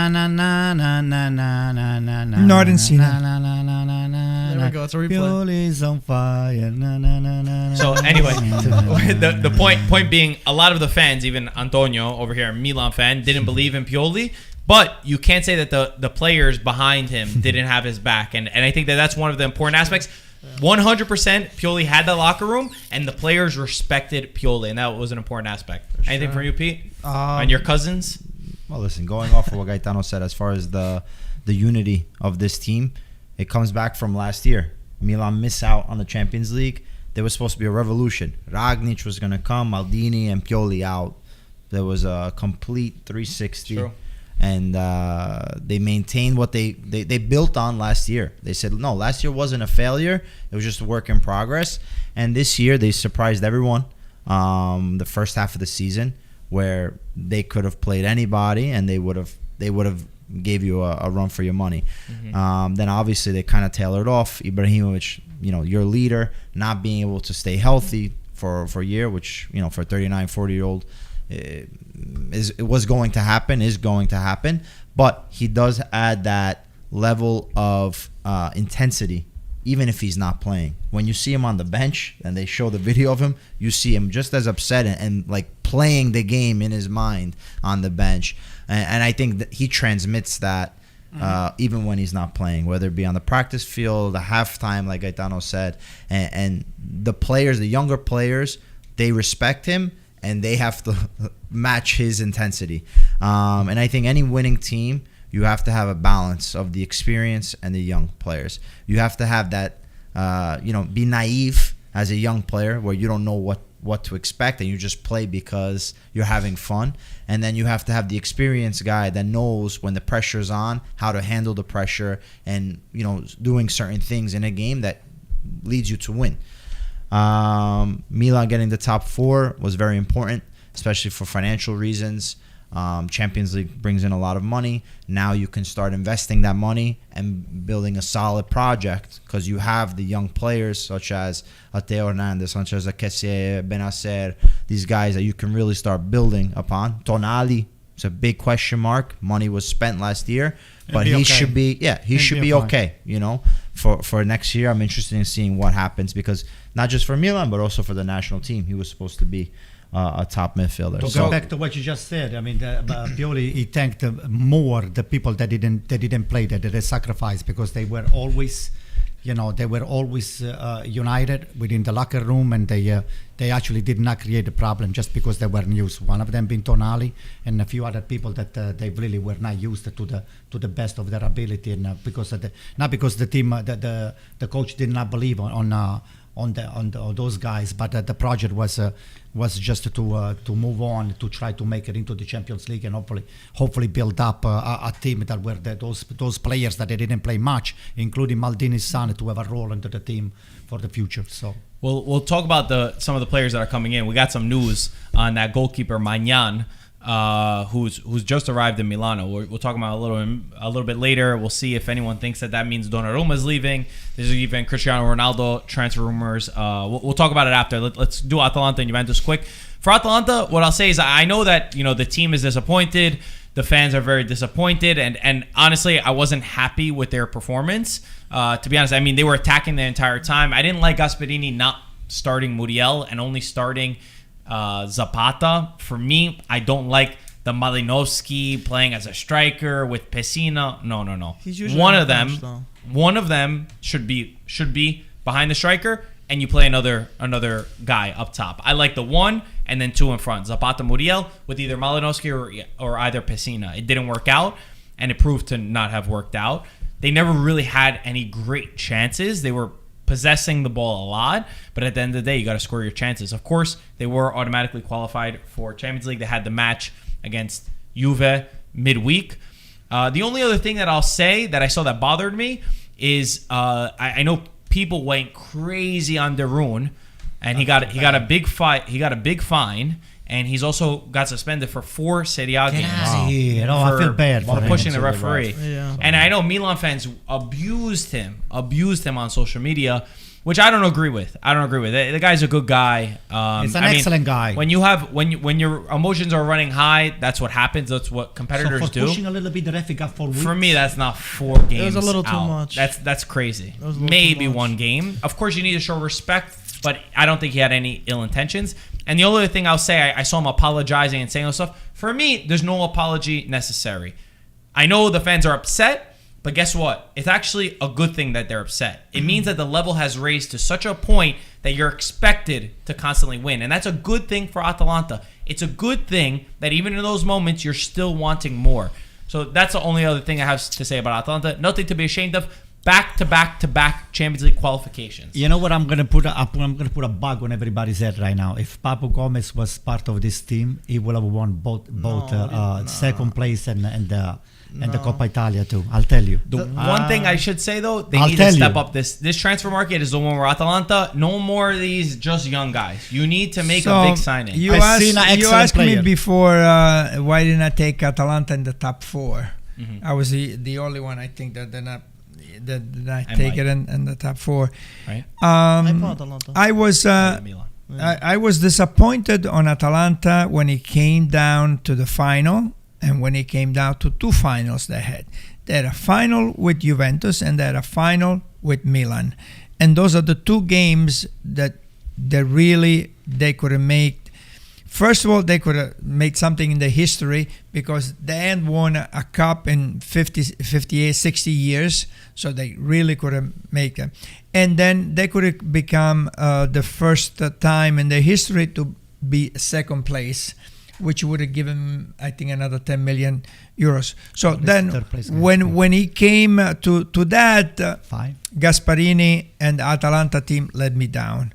I didn't see that. There we go. It's a replay. Pioli's on fire. So anyway, the point being, a lot of the fans, even Antonio over here, a Milan fan, didn't believe in Pioli. But you can't say that the players behind him didn't have his back. And I think that's one of the important aspects. 100% Pioli had the locker room, and the players respected Pioli, and that was an important aspect. Anything from you, Pete? On your cousins? Well, listen, going off of what Gaetano said, as far as the unity of this team, it comes back from last year. Milan missed out on the Champions League. There was supposed to be a revolution. Ragnic was going to come, Maldini and Pioli out. There was a complete 360. True. And they maintained what they built on last year. They said, no, last year wasn't a failure. It was just a work in progress. And this year, they surprised everyone the first half of the season, where they could have played anybody and they would have gave you a run for your money. Then obviously they kind of tailored off. Ibrahimovic, your leader, not being able to stay healthy for a year, which, for a 39, 40-year-old, is going to happen, but he does add that level of intensity, even if he's not playing. When you see him on the bench and they show the video of him, you see him just as upset and like playing the game in his mind on the bench. And I think that he transmits that even when he's not playing, whether it be on the practice field, the halftime, like Gaetano said. And the players, the younger players, they respect him and they have to match his intensity. And I think any winning team, you have to have a balance of the experience and the young players. You have to have that, be naive as a young player where you don't know what to expect and you just play because you're having fun. And then you have to have the experienced guy that knows when the pressure's on, how to handle the pressure and, doing certain things in a game that leads you to win. Milan getting the top 4 was very important, especially for financial reasons. Champions League brings in a lot of money. Now you can start investing that money and building a solid project because you have the young players such as Ante Hernandez, such as Kessie, Benacer, these guys that you can really start building upon. Tonali, it's a big question mark. Money was spent last year, but he should be okay. For next year, I'm interested in seeing what happens because not just for Milan, but also for the national team. He was supposed to be a top midfielder. To go back to what you just said, I mean, Pioli, he thanked more the people that didn't play, that they sacrificed because they were always, united within the locker room, and they actually did not create a problem just because they were used. One of them being Tonali, and a few other people that they really were not used to the best of their ability, and not because the team, the coach did not believe on those guys, but the project was just to move on, to try to make it into the Champions League and hopefully build up a team that were those players that they didn't play much, including Maldini's son, to have a role into the team for the future. So we'll talk about some of the players that are coming in. We got some news on that goalkeeper Maignan, who's just arrived in Milano. We'll talk about a little bit later. We'll see if anyone thinks that means Donnarumma is leaving. There's even Cristiano Ronaldo transfer rumors. We'll talk about it after. Let's do Atalanta and Juventus quick. For Atalanta, what I'll say is I know that the team is disappointed. The fans are very disappointed, and honestly, I wasn't happy with their performance. To be honest, I mean they were attacking the entire time. I didn't like Gasperini not starting Muriel and only starting Zapata. For me, I don't like the Malinowski playing as a striker with Pessina. No. He's usually One of them should be behind the striker, and you play another guy up top. I like the 1 and then 2 in front. Zapata, Muriel with either Malinowski or either Pessina. It didn't work out, and it proved to not have worked out. They never really had any great chances. They were possessing the ball a lot, but at the end of the day, you got to score your chances. Of course, they were automatically qualified for Champions League. They had the match against Juve midweek. The only other thing that I'll say that I saw that bothered me is I know people went crazy on Darun, and he got a big fight. He got a big fine, and he's also got suspended for 4 Serie A games. I feel bad for pushing the referee. Yeah. And I know Milan fans abused him on social media, which I don't agree with. The guy's a good guy. He's an excellent guy. When your emotions are running high, that's what happens. That's what competitors do. Pushing a little bit, the ref got 4 weeks. For me, that's not 4 games. It was a little too out. much. That's crazy. Maybe 1 game. Of course, you need to show respect, but I don't think he had any ill intentions. And the only other thing I'll say, I saw him apologizing and saying all stuff. For me, there's no apology necessary. I know the fans are upset, but guess what? It's actually a good thing that they're upset. It means that the level has raised to such a point that you're expected to constantly win. And that's a good thing for Atalanta. It's a good thing that even in those moments, you're still wanting more. So that's the only other thing I have to say about Atalanta. Nothing to be ashamed of. Back-to-back Champions League qualifications. You know what? I'm gonna put a bug on everybody's head right now. If Papu Gomez was part of this team, he would have won both second place and the Coppa Italia too. I'll tell you. The one thing I should say though, they need to step up this transfer market is the one where Atalanta, no more of these just young guys. You need to make a big signing. You asked me before why didn't I take Atalanta in the top 4? Mm-hmm. I was the only one I think that did not take it in the top 4. Right. I was disappointed on Atalanta when it came down to the final And when it came down to two finals they had a final with Juventus and they had a final with Milan. And those are the two games that really they could have made. First of all, they could have made something in the history because they hadn't won a cup in 50, 58, 60 years. So they really could have made it. And then they could have become the first time in their history to be second place, which would have given, I think, another 10 million euros. So then when he came to that, Gasperini and the Atalanta team let me down.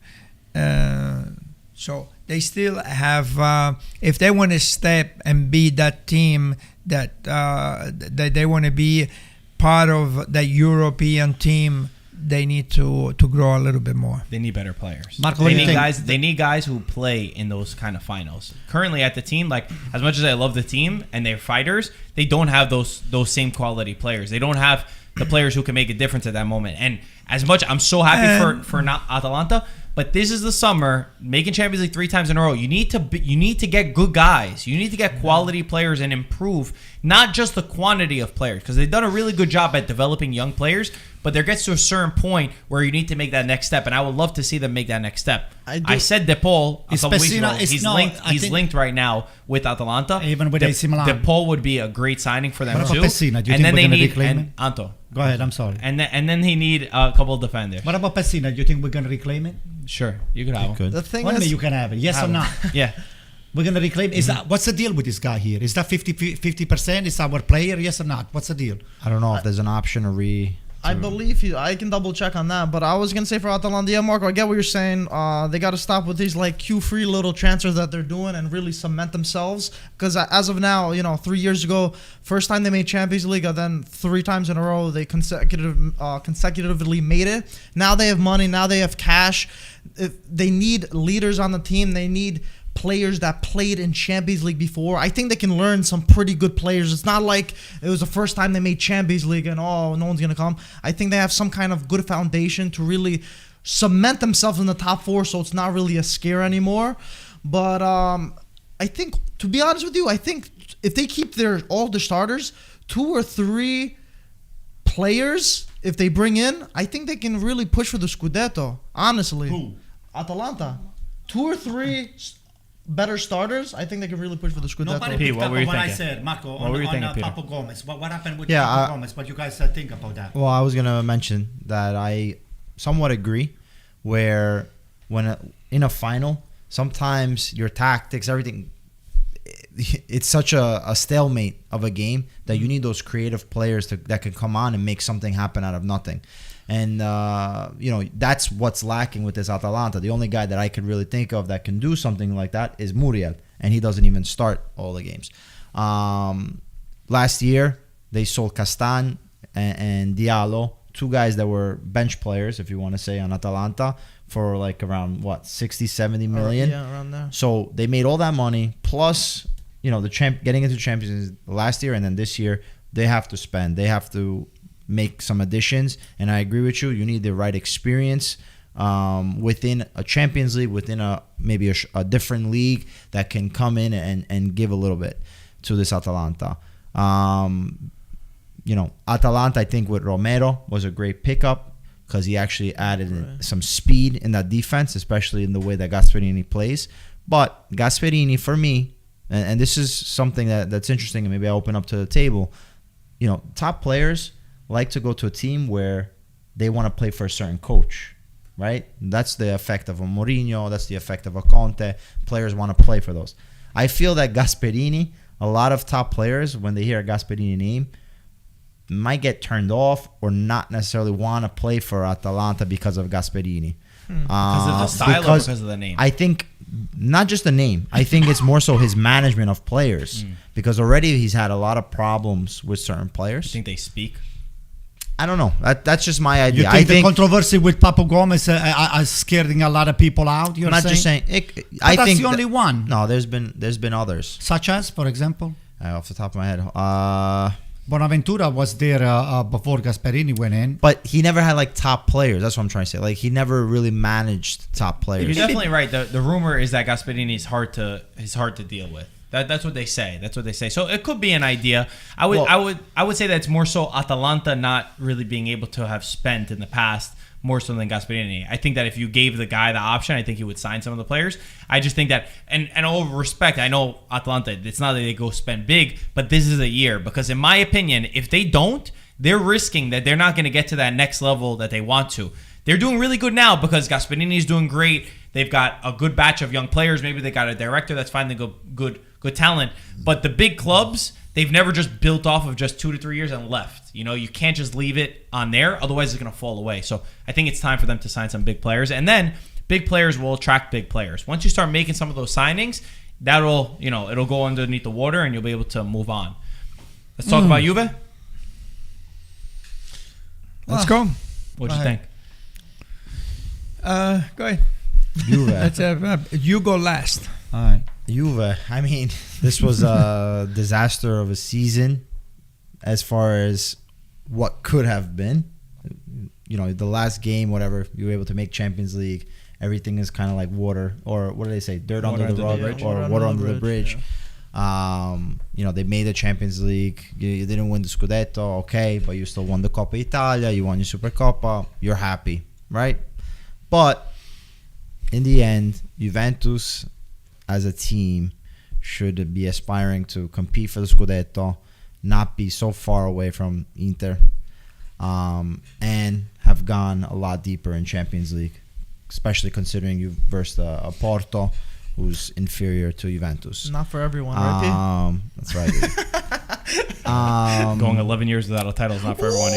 So they still have, if they want to step and be that team that they want to be part of the European team, they need to grow a little bit more. They need better players. Marco, They need guys who play in those kind of finals. Currently at the team, like as much as I love the team and they're fighters, they don't have those same quality players. They don't have the players who can make a difference at that moment. And as much, I'm so happy for not Atalanta. But this is the summer, making Champions League 3 times in a row. You need to get good guys. You need to get quality players and improve not just the quantity of players, because they've done a really good job at developing young players. But there gets to a certain point where you need to make that next step, and I would love to see them make that next step. I said De Paul a couple weeks ago. He's linked right now with Atalanta. Even with AC Milan. De Paul would be a great signing for them too. Pessina? Do you and think then we're they gonna need reclaim it? Anto. Go ahead, I'm sorry. And then they need a couple of defenders. What about Pessina? Do you think we're going to reclaim it? Sure, you could have him. The thing What do you is, mean you can have it? Yes or not? Yeah. We're going to reclaim it. Is that, what's the deal with this guy here? Is that 50%? Is our player? Yes or not? What's the deal? I don't know if there's an option to I believe you. I can double check on that, but I was gonna say for Atalanta, yeah, Marco, I get what you're saying. They got to stop with these like Q-free little transfers that they're doing and really cement themselves. Because as of now, 3 years ago, first time they made Champions League, and then 3 times in a row they consecutively made it. Now they have money. Now they have cash. They need leaders on the team. They need players that played in Champions League before. I think they can learn some pretty good players. It's not like it was the first time they made Champions League and no one's gonna come. I think they have some kind of good foundation to really cement themselves in the top 4, so it's not really a scare anymore. But I think, to be honest with you, I think if they keep all their starters, 2 or 3 players, if they bring in, I think they can really push for the Scudetto. Honestly, Who? Atalanta, 2 or 3 better starters, I think they can really push for the Scudetto. Nobody Pete, picked what up were you on what I thinking? said, Marco, What were you thinking, on Peter? Papo Gomez. What happened with Yeah, Papo Gomez? What you guys think about that? Well, I was going to mention that I somewhat agree where in a final, sometimes your tactics, everything, it's such a stalemate of a game that you need those creative players that can come on and make something happen out of nothing. And, that's what's lacking with this Atalanta. The only guy that I could really think of that can do something like that is Muriel, and he doesn't even start all the games. Last year, they sold Castan and Diallo, 2 guys that were bench players, if you want to say, on Atalanta, for like around, 60, 70 million? Yeah, around there. So they made all that money, plus, getting into Champions League last year, and then this year, they have to spend. They have to make some additions, and I agree with you. You need the right experience within a Champions League, within maybe a different league that can come in and give a little bit to this Atalanta. Atalanta, I think with Romero was a great pickup because he actually added some speed in that defense, especially in the way that Gasperini plays. But Gasperini, for me, and this is something that's interesting, and maybe I open up to the table. Top players like to go to a team where they want to play for a certain coach, right? That's the effect of a Mourinho. That's the effect of a Conte. Players want to play for those. I feel that Gasperini, a lot of top players, when they hear a Gasperini name, might get turned off or not necessarily want to play for Atalanta because of Gasperini. Because of the style or because of the name? I think not just the name. I think it's more so his management of players because already he's had a lot of problems with certain players. You think they speak? I don't know. That's just my idea. You think the controversy with Papo Gomez is scaring a lot of people out? I'm not just saying. I think that's the only one. No, there's been others. Such as, for example, off the top of my head, Bonaventura was there before Gasperini went in, but he never had like top players. That's what I'm trying to say. Like he never really managed top players. You're definitely right. The rumor is that Gasperini is hard to deal with. That's what they say. That's what they say. So it could be an idea. I would say that it's more so Atalanta not really being able to have spent in the past more so than Gasperini. I think that if you gave the guy the option, I think he would sign some of the players. I just think that, and all respect, I know Atalanta, it's not that they go spend big, but this is a year. Because in my opinion, if they don't, they're risking that they're not going to get to that next level that they want to. They're doing really good now because Gasperini is doing great. They've got a good batch of young players. Maybe they got a director that's finding good talent. But the big clubs, they've never just built off of just 2 to 3 years and left. You know, you can't just leave it on there. Otherwise, it's going to fall away. So I think it's time for them to sign some big players. And then big players will attract big players. Once you start making some of those signings, that'll, it'll go underneath the water and you'll be able to move on. Let's talk about Juve. Let's go. What'd you think? Go ahead. Juve. You go last. All right. Juve. I mean, this was a disaster of a season as far as what could have been. The last game, whatever, you were able to make Champions League. Everything is kind of like water, or what do they say? Dirt under the rug, or water under the bridge. Yeah. They made the Champions League. You didn't win the Scudetto, okay, but you still won the Coppa Italia. You won your Supercoppa. You're happy, right? But in the end, Juventus as a team should be aspiring to compete for the Scudetto, not be so far away from Inter, and have gone a lot deeper in Champions League, especially considering you've versed a Porto, who's inferior to Juventus. Not for everyone, right? That's right. Going 11 years without a title is not for everyone.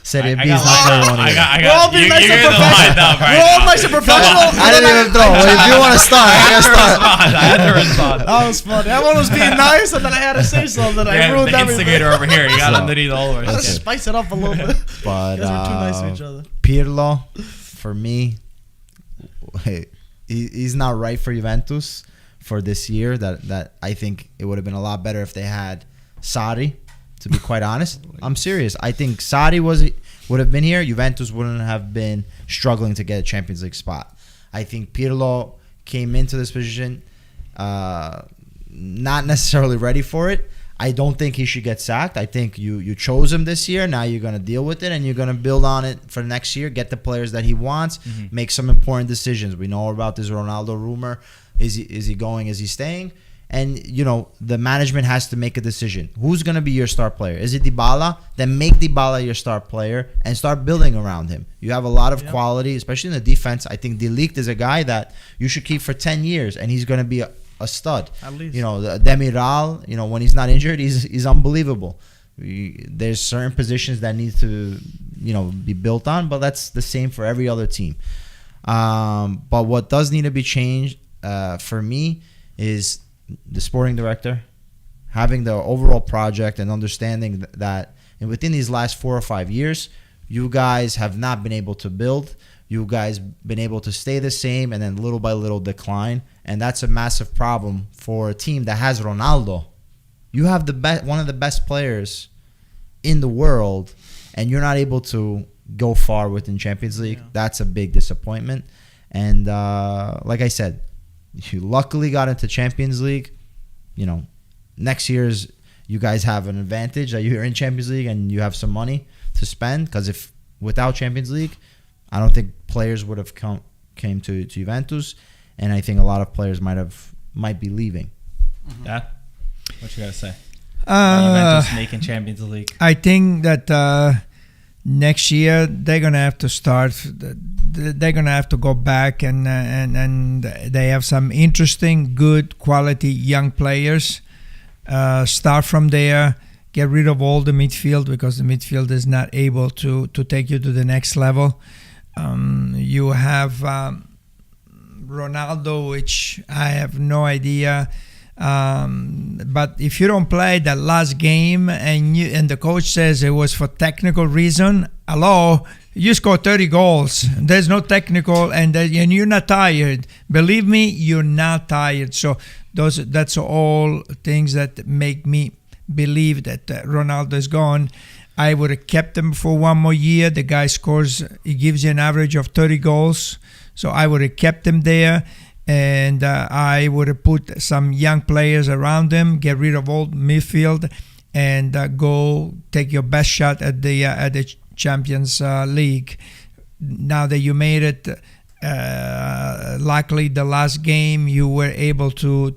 Serie B is not for everyone. We're all being nice and You're the wind up right We're all now. nice and professional. I didn't even throw. If you want to start, I can start. I had to respond. That was funny. Everyone was being nice, and then I had to say something. I Yeah, ruined the everything. instigator over here. You got So, underneath all of Let's us. spice it up a little bit. But You guys are too nice to each other. Pirlo, for me, he's not right for Juventus for this year. That I think it would have been a lot better if they had Sarri. To be quite honest, I'm serious. I think Sarri would have been here. Juventus wouldn't have been struggling to get a Champions League spot. I think Pirlo came into this position not necessarily ready for it. I don't think he should get sacked. I think you chose him this year. Now you're going to deal with it, and you're going to build on it for next year. Get the players that he wants. Make some important decisions. We know about this Ronaldo rumor. Is he going? Is he staying? And, the management has to make a decision. Who's going to be your star player? Is it Dybala? Then make Dybala your star player and start building around him. You have a lot of quality, especially in the defense. I think De Ligt is a guy that you should keep for 10 years, and he's going to be a stud. At least. Demiral, when he's not injured, he's unbelievable. There's certain positions that need to, be built on, but that's the same for every other team. But what does need to be changed for me is the sporting director having the overall project and understanding that within these last 4 or 5 years, you guys have not been able to build. You guys been able to stay the same and then little by little decline. And that's a massive problem for a team that has Ronaldo. You have one of the best players in the world, and you're not able to go far within Champions League. Yeah. That's a big disappointment. And like I said, you luckily got into Champions League. Next year's you guys have an advantage that you're in Champions League and you have some money to spend. Because if without Champions League, I don't think players would have came to Juventus, and I think a lot of players might be leaving. Yeah, what you gotta say? Juventus making Champions League. I think that next year they're gonna have to start. They're gonna have to go back and they have some interesting, good quality young players. Start from there. Get rid of all the midfield because the midfield is not able to take you to the next level. You have Ronaldo, which I have no idea. But if you don't play that last game and the coach says it was for technical reason, you score 30 goals. There's no technical, and you're not tired. Believe me, you're not tired. So that's all things that make me believe that Ronaldo is gone. I would have kept him for one more year. The guy he gives you an average of 30 goals. So I would have kept him there. and I would have put some young players around them, get rid of old midfield, and go take your best shot at the Champions League. Now that you made it, luckily the last game you were able to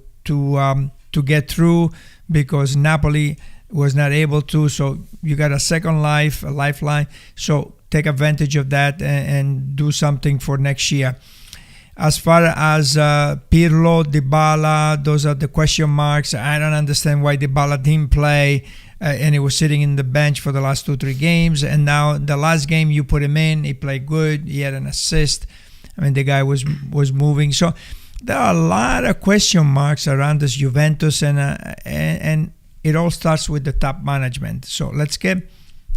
get through because Napoli was not able to. So you got a second life, a lifeline. So take advantage of that and do something for next year. As far as Pirlo, Dybala, those are the question marks. I don't understand why Dybala didn't play and he was sitting in the bench for the last 2-3 games. And now the last game you put him in, he played good. He had an assist. I mean, the guy was moving. So there are a lot of question marks around this Juventus, and it all starts with the top management. So let's get,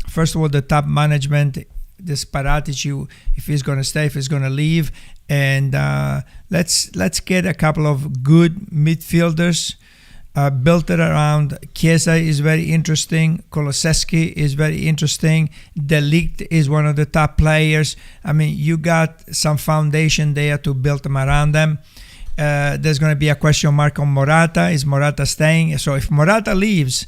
first of all, the top management, this Paratici, if he's going to stay, if he's going to leave, and let's get a couple of good midfielders. Built it around Chiesa is very interesting. Kulusevski is very interesting. De Ligt is one of the top players. I mean, you got some foundation there to build them around them. There's going to be a question mark on Morata. Is Morata staying? So if Morata leaves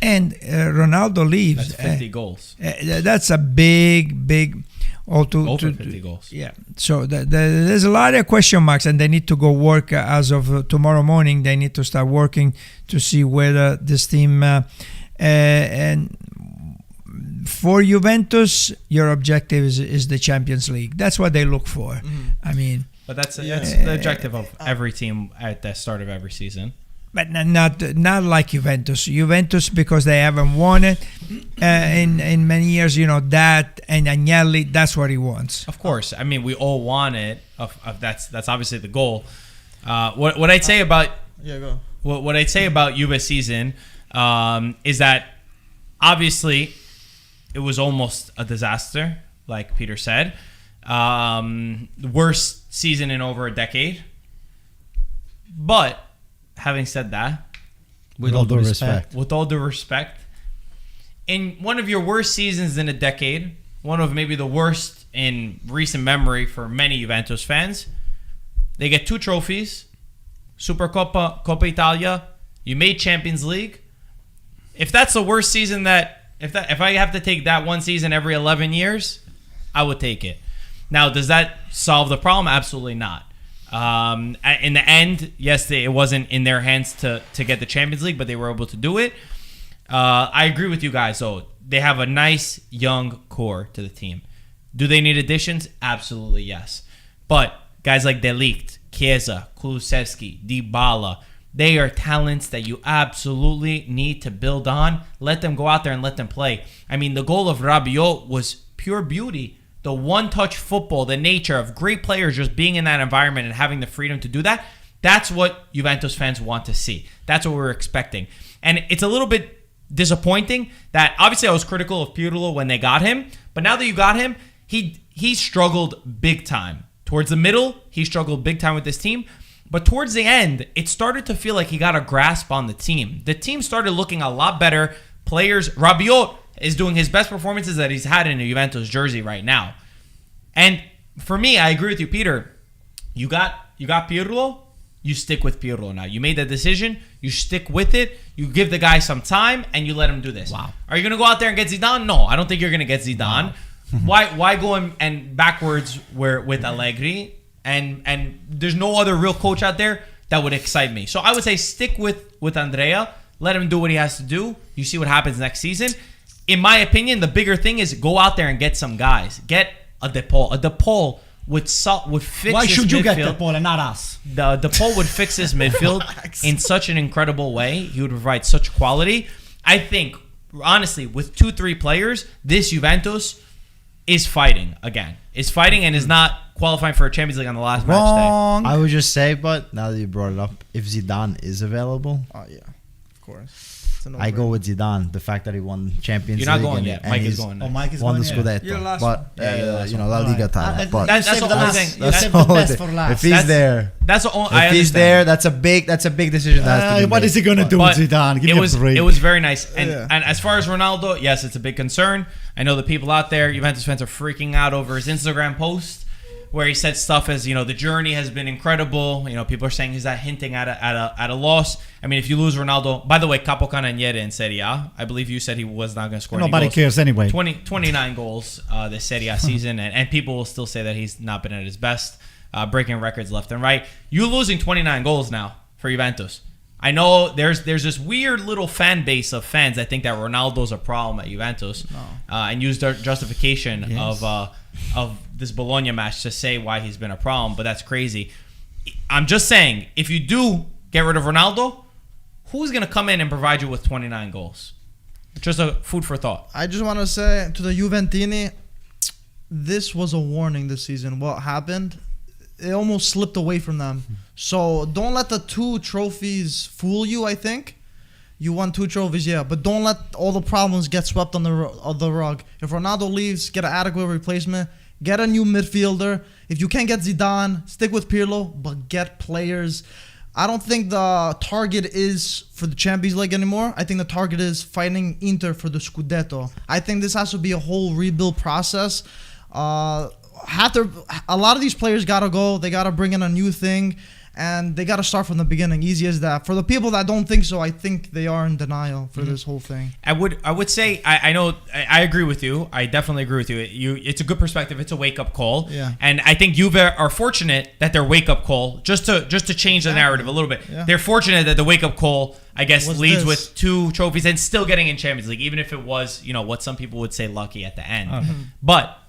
and Ronaldo leaves, That's 50 goals. That's a big. Over 50 goals. Yeah. So there's a lot of question marks, and they need to go work as of tomorrow morning. They need to start working to see whether this team and for Juventus, your objective is the Champions League. That's what they look for. Mm-hmm. I mean, But that's the objective of every team at the start of every season. but not like Juventus. Juventus, because they haven't won it in many years. You know that, and Agnelli, that's what he wants. Of course, I mean we all want it. That's obviously the goal. What I'd say about go. what I'd say about Juve season is that obviously it was almost a disaster, like Peter said. Worst season in over a decade. But having said that, With all due respect. with all due respect, in one of your worst seasons in a decade, one of maybe the worst in recent memory for many Juventus fans, they get 2 trophies, Supercoppa, Coppa Italia. You made Champions League. If that's the worst season if I have to take that one season every 11 years, I would take it. Now, does that solve the problem? Absolutely not. In the end, yes, it wasn't in their hands to get the Champions League, but they were able to do it. I agree with you guys, though. They have a nice young core to the team. Do they need additions? Absolutely, yes. But guys like De Ligt, Chiesa, Kulusevski, Dybala, they are talents that you absolutely need to build on. Let them go out there and let them play. I mean, the goal of Rabiot was pure beauty. The one-touch football, the nature of great players just being in that environment and having the freedom to do that, that's what Juventus fans want to see. That's what we're expecting. And it's a little bit disappointing that obviously I was critical of Pirlo when they got him, but now that you got him, he struggled big time. Towards the middle, he struggled big time with this team. But towards the end, it started to feel like he got a grasp on the team. The team started looking a lot better. Players, Rabiot is doing his best performances that he's had in a Juventus jersey right now. And for me, I agree with you, Peter. You got Pirlo, you stick with Pirlo now. You made that decision, you stick with it, you give the guy some time, and you let him do this. Wow. Are you going to go out there and get Zidane? No, I don't think you're going to get Zidane. Wow. Why go and backwards with Allegri? And there's no other real coach out there that would excite me. So I would say stick with Andrea. Let him do what he has to do. You see what happens next season. In my opinion, the bigger thing is go out there and get some guys. Get a DePaul. A DePaul would fix Why his should you midfield. get the ball and not us? The DePaul would fix his midfield in such an incredible way. He would provide such quality. I think, honestly, with 2-3 players, this Juventus is fighting again. Is fighting and is not qualifying for a Champions League on the last match Wrong. I would just say, but now that you brought it up, if Zidane is available, Oh yeah, of course. It's a I go no-brainer. with Zidane. The fact that he won Champions You're not League going and, yet. and Mike is he's going Oh, next. Mike is won the going, yeah. You're Scudetto, last but one. Yeah, you're the last La Liga title. But that's save the the only last- thing. you That's save the all best it- for last. if he's there, That's the only. if I he's understand. there, that's a big decision. That has to be What made. is he gonna do with But Zidane? Give it me was a break. it was very nice. And Yeah. and as far as Ronaldo, yes, it's a big concern. I know the people out there, Juventus fans, are freaking out over his Instagram post where he said stuff as, the journey has been incredible. People are saying he's not hinting at a loss. I mean, if you lose Ronaldo, by the way, capo canoniere in Serie A. I believe you said he was not going to score any goals. Nobody cares anyway. 29 goals this Serie A season, and people will still say that he's not been at his best, breaking records left and right. You losing 29 goals now for Juventus. I know there's this weird little fan base of fans that think that Ronaldo's a problem at Juventus, and use their justification of this Bologna match to say why he's been a problem, but that's crazy. I'm just saying, if you do get rid of Ronaldo, who's going to come in and provide you with 29 goals? Just a food for thought. I just want to say to the Juventini, this was a warning this season. What happened? It almost slipped away from them. So don't let the 2 trophies fool you, I think. You won 2 trophies, yeah, but don't let all the problems get swept on the rug. If Ronaldo leaves, get an adequate replacement. Get a new midfielder. If you can't get Zidane, stick with Pirlo, but get players. I don't think the target is for the Champions League anymore. I think the target is fighting Inter for the Scudetto. I think this has to be a whole rebuild process. A lot of these players got to go. They got to bring in a new thing. And they got to start from the beginning. Easy as that. For the people that don't think so, I think they are in denial for this whole thing. I would say I know I agree with you. I definitely agree with you. It's a good perspective. It's a wake up call. Yeah. And I think Juve are fortunate that their wake up call just to change the narrative a little bit. Yeah. They're fortunate that the wake up call, I guess, leads this? with 2 trophies and still getting in Champions League, even if it was what some people would say lucky at the end. But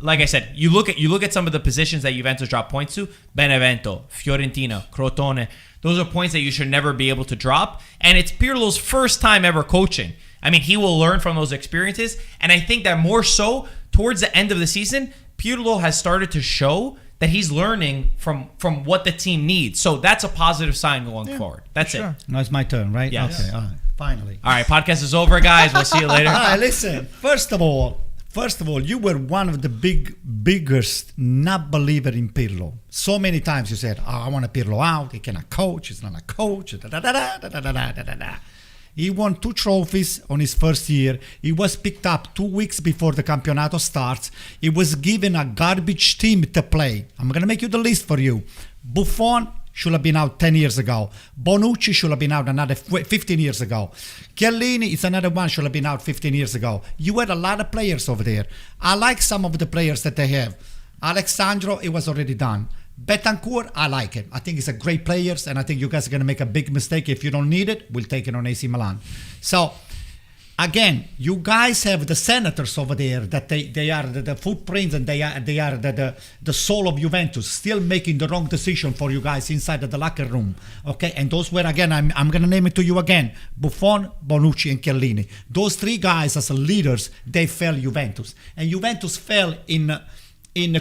like I said, you look at some of the positions that Juventus drop points to: Benevento, Fiorentina, Crotone. Those are points that you should never be able to drop. And it's Pirlo's first time ever coaching. I mean, he will learn from those experiences. And I think that more so towards the end of the season, Pirlo has started to show that he's learning from what the team needs. So that's a positive sign going forward. That's it. Now it's my turn, right? Yes. Okay, all right. Finally. All right, podcast is over, guys. We'll see you later. All right, listen. First of all, you were one of the biggest not believer in Pirlo. So many times you said, I want a Pirlo out. He cannot coach. He's not a coach. He won 2 trophies on his first year. He was picked up 2 weeks before the Campionato starts. He was given a garbage team to play. I'm going to make you the list for you. Buffon should have been out 10 years ago. Bonucci should have been out another 15 years ago. Chiellini is another one, should have been out 15 years ago. You had a lot of players over there. I like some of the players that they have. Alexandro, it was already done. Betancourt, I like him. I think he's a great player, and I think you guys are going to make a big mistake. If you don't need it, we'll take it on AC Milan. So, again, you guys have the senators over there that they are the footprints, and they are the soul of Juventus, still making the wrong decision for you guys inside of the locker room. Okay, and those were, again, I'm going to name it to you again: Buffon, Bonucci, and Chiellini. Those 3 guys as leaders, they fell Juventus, and Juventus fell in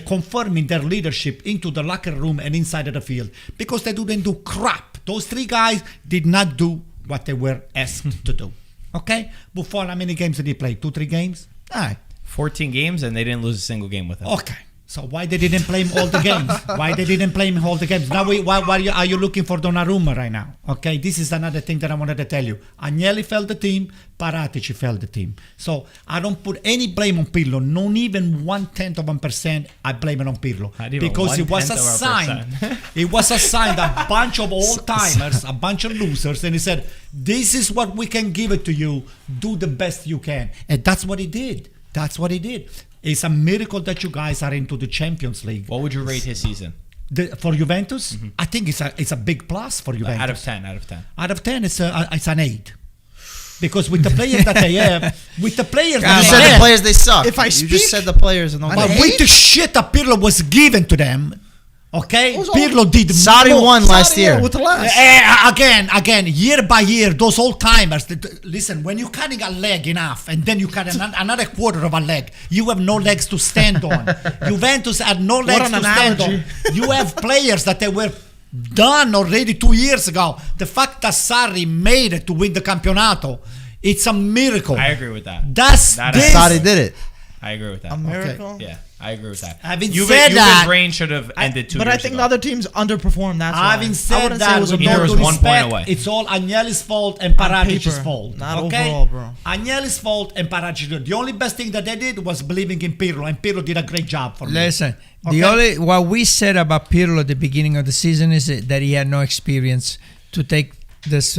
confirming their leadership into the locker room and inside of the field, because they didn't do crap. Those 3 guys did not do what they were asked to do. Okay? Buffon, how many games did he play? 2-3 games? All right. 14 games, and they didn't lose a single game with him. Okay. So why they didn't play him all the games? Why they didn't play him all the games? Now, why are you looking for Donnarumma right now? Okay, this is another thing that I wanted to tell you. Agnelli failed the team. Paratici failed the team. So I don't put any blame on Pirlo. Not even 0.1%. I blame it on Pirlo, because it was a sign. It was a sign that a bunch of old-timers, a bunch of losers, and he said, "This is what we can give it to you. Do the best you can." And that's what he did. That's what he did. It's a miracle that you guys are into the Champions League. What would you rate his season? For Juventus, I think it's a big plus for Juventus. Out of 10. Out of 10, it's an 8. Because with the players that they have, with the players that You they said have, the players, they suck. If I You speak- just said the players. And but with the shit that Pirlo was given to them, okay, Those Pirlo did Sarri more. won last Sorry, year. with the last. Again, year by year, those old timers. Listen, when you're cutting a leg enough, and then you cut another quarter of a leg, you have no legs to stand on. Juventus had no legs an to stand on. You have players that they were done already 2 years ago. The fact that Sarri made it to win the Campionato, it's a miracle. I agree with that. That's That this. is- Sarri did it. I agree with that. A miracle. Yeah, I agree with that. Having Juve's said that, reign should have ended 2 But years I think ago. the other teams underperformed. That's why. Having I said wouldn't say that, it was a with Inter all was due 1 point respect, away. it's all Agnelli's fault and Paragic's paper, fault. not okay? overall, bro. Agnelli's fault and Paragic's. The only best thing that they did was believing in Pirlo, and Pirlo did a great job for me. Listen, Okay. the only what we said about Pirlo at the beginning of the season is that he had no experience to take this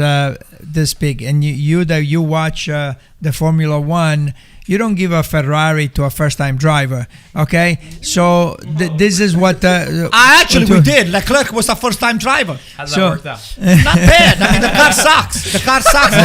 big. And you watch the Formula One. You don't give a Ferrari to a first-time driver, okay? So this is what. Actually, we did. Leclerc was a first-time driver. How's So- that worked out? Not bad. I mean, the car sucks. The car sucks.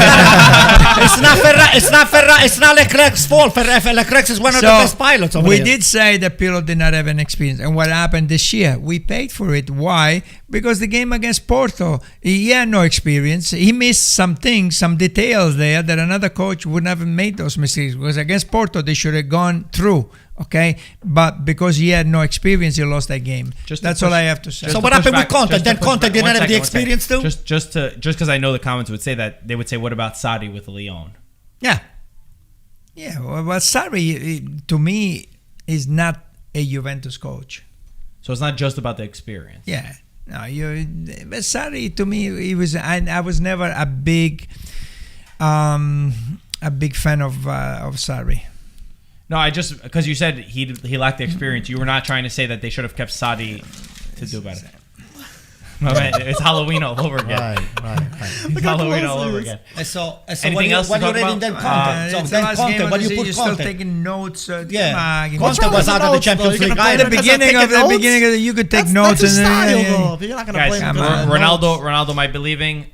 It's not Leclerc's fault. Leclerc is one of the best pilots over we here. did say that Pirlo did not have an experience. And what happened this year? We paid for it. Why? Because the game against Porto, he had no experience. He missed some things, some details there that another coach wouldn't have made those mistakes. Because against Porto, they should have gone through. Okay? But because he had no experience, he lost that game. That's all I have to say. So what happened with Conte? Then Conte didn't have the One experience too? Just because I know the comments would say that, they would say, what about Sarri with Lyon? Yeah. Yeah, well, Sarri, to me, is not a Juventus coach. So it's not just about the experience. Yeah. No, but Sarri, to me, he was. I was never a big fan of Sarri. No, I just, because you said he lacked the experience, you were not trying to say that they should have kept Sarri to do better. My man, it's Halloween all over again. Right. It's Halloween all over again. So Anything else to what you talk reading about? then Conte? It's So the then last Conte, game of what the do you season, put you're still Conte? taking notes. Yeah. Come on, Conte wrong was with out the of the notes, though? Champions You're League. gonna At blame the him because beginning I'm of the taking beginning of the, you could take notes That's his and style, yeah. though. You're not gonna Guys, blame him. come because on. of the notes. Ronaldo might be leaving.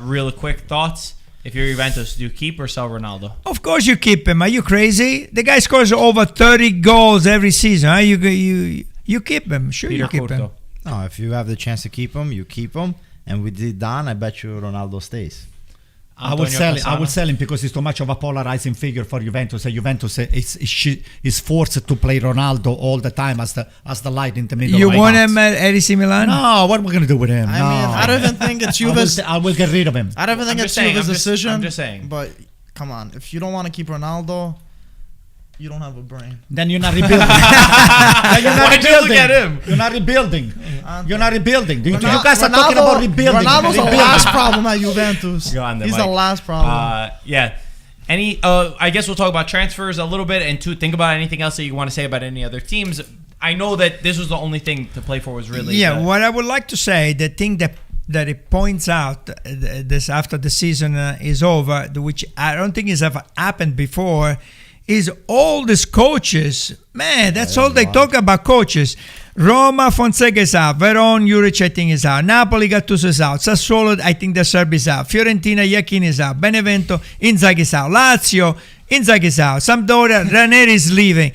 Real quick thoughts. If you're Juventus, do you keep or sell Ronaldo? Of course you keep him. Are you crazy? The guy scores over 30 goals every season. Huh? You keep him. Sure, Peter you keep Porto. him. No, if you have the chance to keep him, you keep him. And with Zidane, I bet you Ronaldo stays. I will sell him because he's too much of a polarizing figure for Juventus. Juventus is forced to play Ronaldo all the time as the light in the middle. You of want the him at AC Milan? No, what are we going to do with him? I No. mean, I don't even think it's Juve's. I will get rid of him. I don't even think I'm it's just saying, Juve's I'm just- decision. I'm just saying. But come on, if you don't want to keep Ronaldo, you don't have a brain. Then you're not rebuilding. Then you're not Why'd you look rebuilding. at him? You're not rebuilding. You're not rebuilding. You Ronaldo- guys are talking about rebuilding. Ronaldo's the Rebuilding. last problem at Juventus. Go on then, He's Mike. the last problem. Yeah. I guess we'll talk about transfers a little bit, and think about anything else that you want to say about any other teams. I know that this was the only thing to play for was really. What I would like to say, the thing that it points out this after the season is over, which I don't think has ever happened before, is all these coaches. Man, that's all they talk about, coaches. Roma, Fonseca is out. Verona, Juric, I think is out. Napoli, Gattuso is out. Sassuolo, I think the Serb is out. Fiorentina, Iachini is out. Benevento, Inzaghi is out. Lazio, Inzaghi is out. Sampdoria, Ranieri is leaving.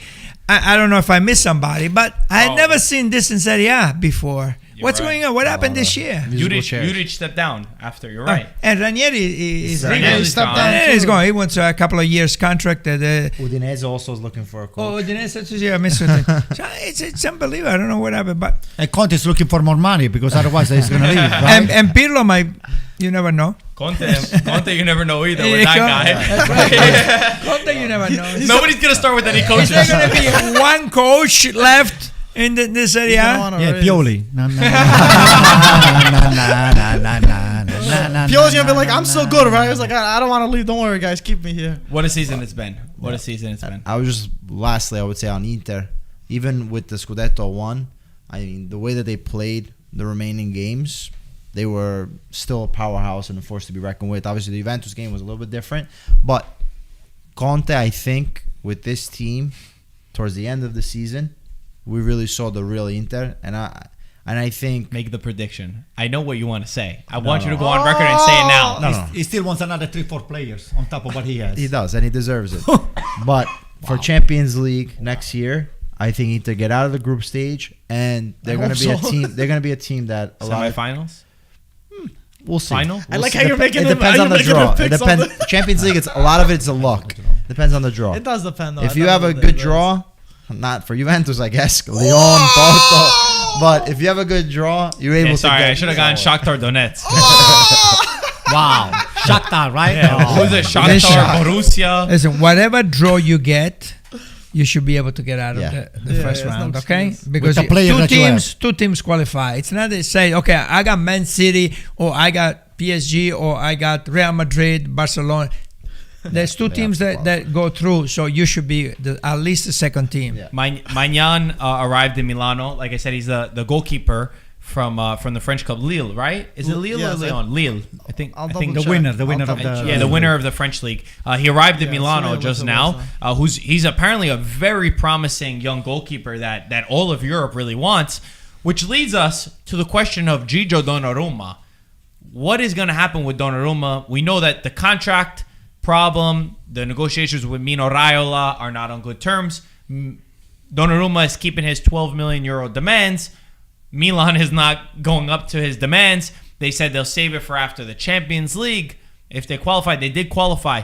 I don't know if I missed somebody, but I had never seen this in Serie A before. What's going on? What happened this year? Juric stepped down after. You're right. And Ranieri is Ranieri's gone. Ranieri's going. He wants a couple of years contract. Udinese also is looking for a coach. Udinese, I missed it. So it's unbelievable. I don't know what happened, but Conte is looking for more money because otherwise he's going to leave. Right? and Pirlo might. You never know. Conte, you never know either with that guy. Conte, you never know. Nobody's gonna start with any coaches. Is there going to be one coach left in this Serie A? Yeah, Pioli. Pioli's gonna be like, I'm so good, right? He's like, I don't want to leave. Don't worry, guys, keep me here. What a season it's been. I was just, lastly, I would say on Inter, even with the Scudetto one, I mean, the way that they played the remaining games, they were still a powerhouse and a force to be reckoned with. Obviously, the Juventus game was a little bit different, but Conte, I think, with this team, towards the end of the season, we really saw the real Inter, and I think make the prediction. I know what you want to say. I want you to go on record and say it now. No. He still wants another 3-4 players on top of what he has. he does, and he deserves it. But for Champions League next year, I think Inter get out of the group stage, and they're going to be a team. They're going to be a team that a lot of, Semifinals. we'll see. Final? I like how you're making It them. depends how on you're the making draw. them It picks on depends. Champions League, it's a lot of it's a luck. Depends on the draw. It does depend, though. If you have a good draw, not for Juventus, I guess, Lyon, Porto. But if you have a good draw, you're able to. Sorry, get I should have gone Shakhtar Donetsk. Wow. Shakhtar, right? Yeah, who's it? Shakhtar, Borussia. Listen, whatever draw you get, you should be able to get out Yeah. of the first it's no round, okay? excuse. Because With the player that you two teams qualify. It's not they say, okay, I got Man City or I got PSG or I got Real Madrid, Barcelona. There's two teams that go through, so you should be at least the second team. Yeah. Maignan arrived in Milano. Like I said, he's the goalkeeper from the French club Lille, right? Is it Lille Yeah, or is it? Lyon? Lille, I think. I'll I think double The winner of the yeah, the winner of the French league. He arrived in Yeah, Milano it's just Lille, now. also. He's apparently a very promising young goalkeeper that all of Europe really wants. Which leads us to the question of Gigio Donnarumma. What is going to happen with Donnarumma? We know that the contract problem, the negotiations with Mino Raiola are not on good terms. Donnarumma is keeping his 12 million euro demands. Milan is not going up to his demands. They said they'll save it for after the Champions League. If they qualify, they did qualify.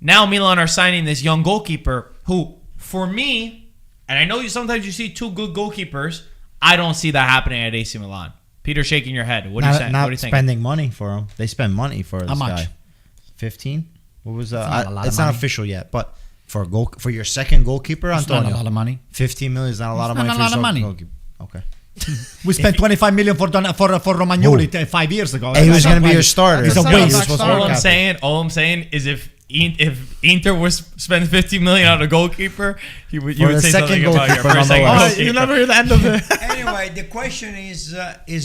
Now Milan are signing this young goalkeeper who, for me, and I know sometimes you see two good goalkeepers, I don't see that happening at AC Milan. Peter shaking your head. What are you saying? What Not do you think? spending money for him. They spend money for this much? guy. 15. What was not a lot it's of not money. official yet, but for your second goalkeeper, It's not Antonio, a lot of money. 15 million is not a lot of It's money. not for a lot your of money. goalkeeper. Okay. We spent 25 million for Romagnoli 5 years ago. And he was That's going to be why- your starter. He's a That's waste. not a starter. All I'm saying is if Inter was spending 50 million on a goalkeeper, you would For the say second something about your goalkeeper first on the second list. goalkeeper. You never hear the end of it. Anyway, the question is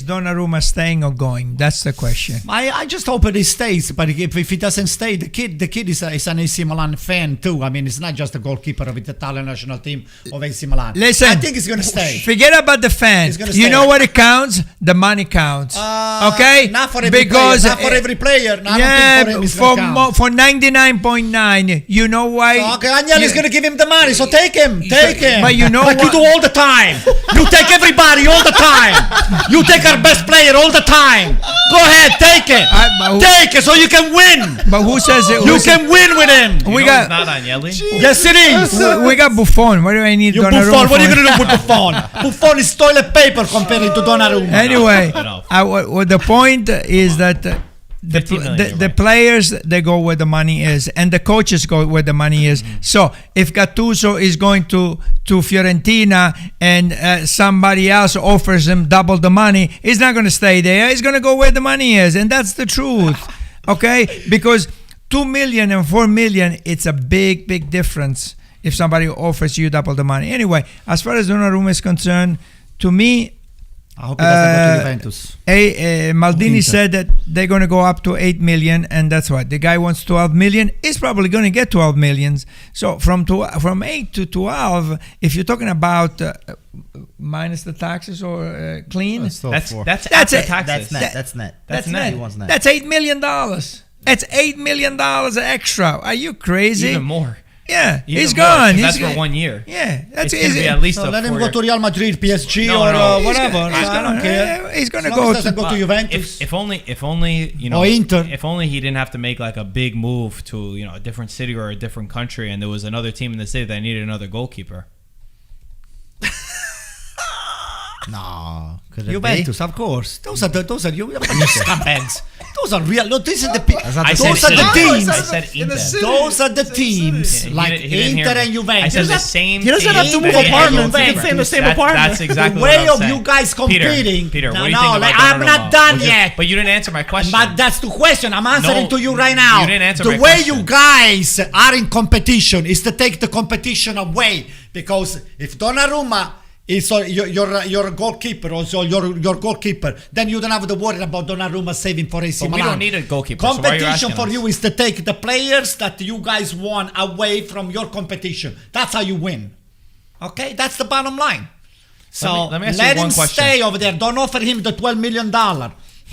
Donnarumma staying or going? That's the question. I just hope that he stays, but if he doesn't stay, the kid is an AC Milan fan too. I mean, it's not just a goalkeeper of the Italian national team of AC Milan. Listen, I think he's going to stay. Forget about the fans. He's gonna You stay. know what it counts? The money counts. Okay? Not for every player. Not for every player. No, I don't think for him it's for gonna count. for 99.9. You know why? So, okay, Agnelli's going to give him the money, so take him. But you know like what? you do all the time. You take everybody all the time. You take our best player all the time. Go ahead, take it. Take it so you can win. But who says it? You can win with him. We You know got- it's not Agnelli. Yes, it is. we got Buffon. What do I need You Donnarumma Buffon. What are you for? going to do with Buffon? Buffon is toilet paper compared to Donnarumma. Anyway, No. the point is that the 15 million, you're the right. players, they go where the money is, and the coaches go where the money is. So if Gattuso is going to Fiorentina and somebody else offers him double the money, he's not going to stay there. He's going to go where the money is, and that's the truth. Okay, because 2 million and 4 million, it's a big difference if somebody offers you double the money. Anyway, as far as Donnarumma is concerned, to me, I hope he doesn't go to Juventus. Maldini Inter. said that they're going to go up to 8 million, and that's what the guy wants. 12 million. He's probably going to get 12 millions. So from 8 to 12, if you're talking about minus the taxes or clean, That's still That's four. that's That's after it. taxes. That's net. That's net. that's net. net. He wants net. That's $8 million. That's $8 million extra. Are you crazy? Even more. Yeah, Even he's more, gone. 'cause that's He's for 1 year. Yeah, that's It's going to be easy. at least So a let him 4 go year. to Real Madrid, PSG, No, or no. whatever. He's So I don't gonna- care. he's gonna As long go as he doesn't to- go to Juventus. If only you know, Or Inter. if only he didn't have to make like a big move to a different city or a different country, and there was another team in the city that needed another goalkeeper. No, could it Juventus, of course. Those are you scumbags. Those are real. Look, this is the not the those same are the city. teams. I said In the Inter. city. Those are the teams He like didn't- he didn't hear Inter me. and Juventus. I said the same. He doesn't have to team move that needed apartments. a He can stay in the same goalkeeper. apartment. That's exactly The what way I'm of saying. you guys competing. Peter, No, what do you no, think about like, I'm Donnarumma? not done Was it- yet. But you didn't answer my question. But that's the question. I'm answering No, to you right now. you didn't answer the my way question. you guys are in competition is to take the competition away. Because if Donnarumma is your goalkeeper, also your goalkeeper, then you don't have to worry about Donnarumma saving for AC But we Milan. don't need a goalkeeper, so why are you Competition asking for us? you is to take the players that you guys want away from your competition. That's how you win. Okay, that's the bottom line. So let me ask you let one him question. stay over there. Don't offer him the $12 million.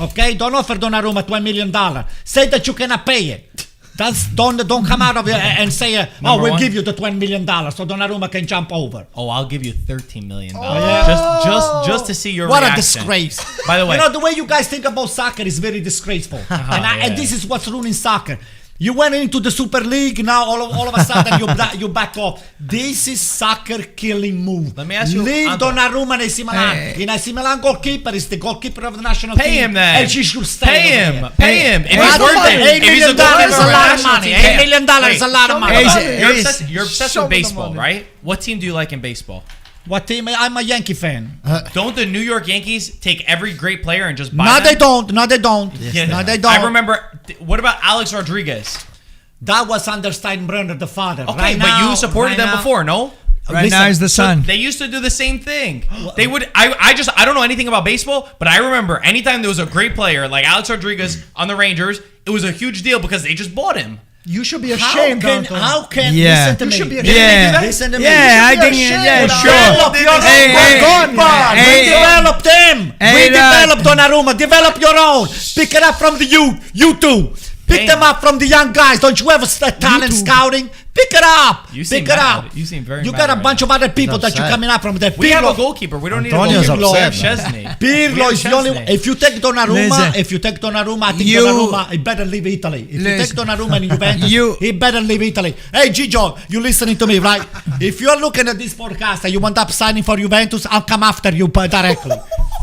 Okay, don't offer Donnarumma $12 million. Say that you cannot pay it. Don't come out of it and say, Number we'll one. give you the $20 million so Donnarumma can jump over. Oh, I'll give you $13 million. yeah. Just to see your What a reaction. disgrace. By the way, You know, the way you guys think about soccer is very disgraceful. And yeah. this is what's ruining soccer. You went into the Super League. Now all of a sudden you back off. This is soccer killing move. Let me ask you, Leave Anto. Donnarumma in AC Milan. In AC Milan, goalkeeper is the goalkeeper of the national team. Pay him then. And she should stay. Pay him. over Pay him. If he's there. worth it. $8 If he's a million goalkeeper is for a a lot of national money. team. $8 million is a lot of money. You're obsessed Show with me the baseball, money. right? What team do you like in baseball? What team? I'm a Yankee fan. Don't the New York Yankees take every great player and just buy No, them? they don't. No, they don't. Yeah. No, they don't. I remember. What about Alex Rodriguez? That was under Steinbrenner, the father. Okay, Right but now- you supported right them now- before, no? Right Listen, now is the sun. They used to do the same thing. They would. I don't know anything about baseball, but I remember anytime there was a great player like Alex Rodriguez on the Rangers, it was a huge deal because they just bought him. You should be ashamed, Uncle. How can Yeah. listen to You me? should be ashamed. Yeah. Listen to me. Yeah, I You should be think, ashamed yeah, of that. sure. Develop your Hey, own hey, goalkeeper. hey, We developed them. hey, We that- developed Donnarumma. Develop your own. Pick it up from the youth. You too. Pick Hey. them up from the young guys. Don't you have a talent scouting? Pick it up. You seem Pick it mad. up. You seem very You mad got a right bunch now. of other people He's that you're upset. coming up from. The We have a Pirlo. goalkeeper. We don't need Antonio's a goalkeeper. upset, We have Chesney. Pirlo is the only. Chesney. If you take Donnarumma, Listen. I think You- Donnarumma, he better leave Italy. If you take Listen. Donnarumma in Juventus, You- he better leave Italy. Hey, Gigio, you listening to me, right? If you're looking at this podcast and you want up signing for Juventus, I'll come after you directly.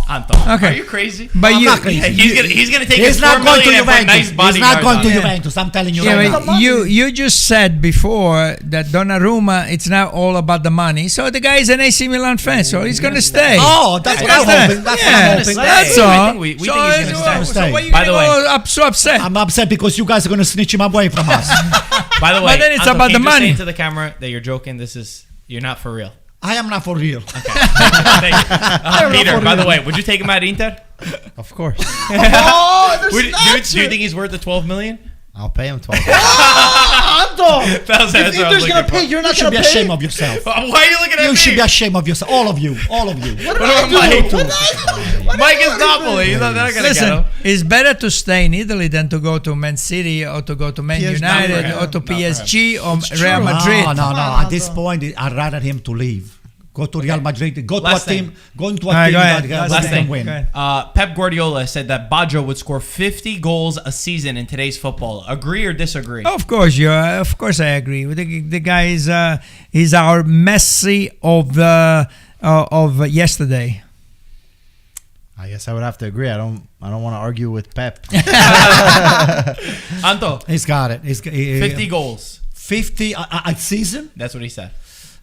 Anto, Okay. are you crazy? But I'm you, not crazy. He's gonna take He's his not $4 going to million and put Juventus. nice He's bodyguards not going to on. Juventus. I'm telling you yeah, right but now. you just said before that Donnarumma, it's now all about the money. So the guy is an AC Milan fan, so he's going to stay. Oh, that's what I'm hoping. That's what I'm Yeah, hoping. that's I all. think we think he's gonna stay. So why are you By the getting way- all so upset? I'm upset because you guys are going to snitch him away from us. By the way, But then it's Anto, about can the you just money. say to the camera that you're joking. You're not for real. I am not for real. Thank you. Peter, by the way, would you take him at Inter? Of course. Oh, there's Do you think he's worth the 12 million? I'll pay him 12. Anto! That was the If answer I was Inter's gonna looking pay, for. you're You not should gonna be pay. ashamed of yourself. Why are you looking at You me? should be ashamed of yourself. All of you. All of you. What did I do? Mike? What did I do? Mike is Napoli. He's not gonna get Listen, him. it's better to stay in Italy than to go to Man City or to go to Man PSG. United Not for him. or to Not for PSG or true. Real Madrid. No. Come At on, this Anto. point, I'd rather him to leave. Go to Real Madrid. Go to Last a team. thing. Go into a All right, team go ahead. that Last can thing. win. Go ahead. Pep Guardiola said that Baggio would score 50 goals a season in today's football. Agree or disagree? Of course, of course, I agree. The guy is he's our Messi of yesterday. I guess I would have to agree. I don't want to argue with Pep. Anto, He's got it. 50 goals. 50 a season? That's what he said.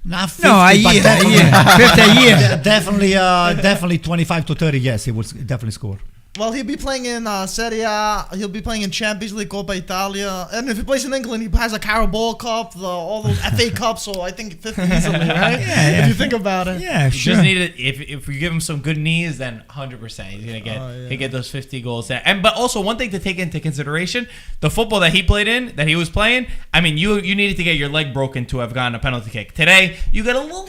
Not 50, No, a but year, definitely- 50 a year. Definitely 25 to 30. Yes, he would definitely score. Well, he'll be playing in Serie A. He'll be playing in Champions League, Coppa Italia. And if he plays in England, he has a Carabao Cup, all those FA Cups. So I think 50 easily, right? Yeah. If you think about it. Yeah, You sure. just need it. If we give him some good knees, then 100% he's gonna get he get those 50 goals there. And but also one thing to take into consideration: the football that he played in, that he was playing. I mean, you needed to get your leg broken to have gotten a penalty kick. Today, you get a little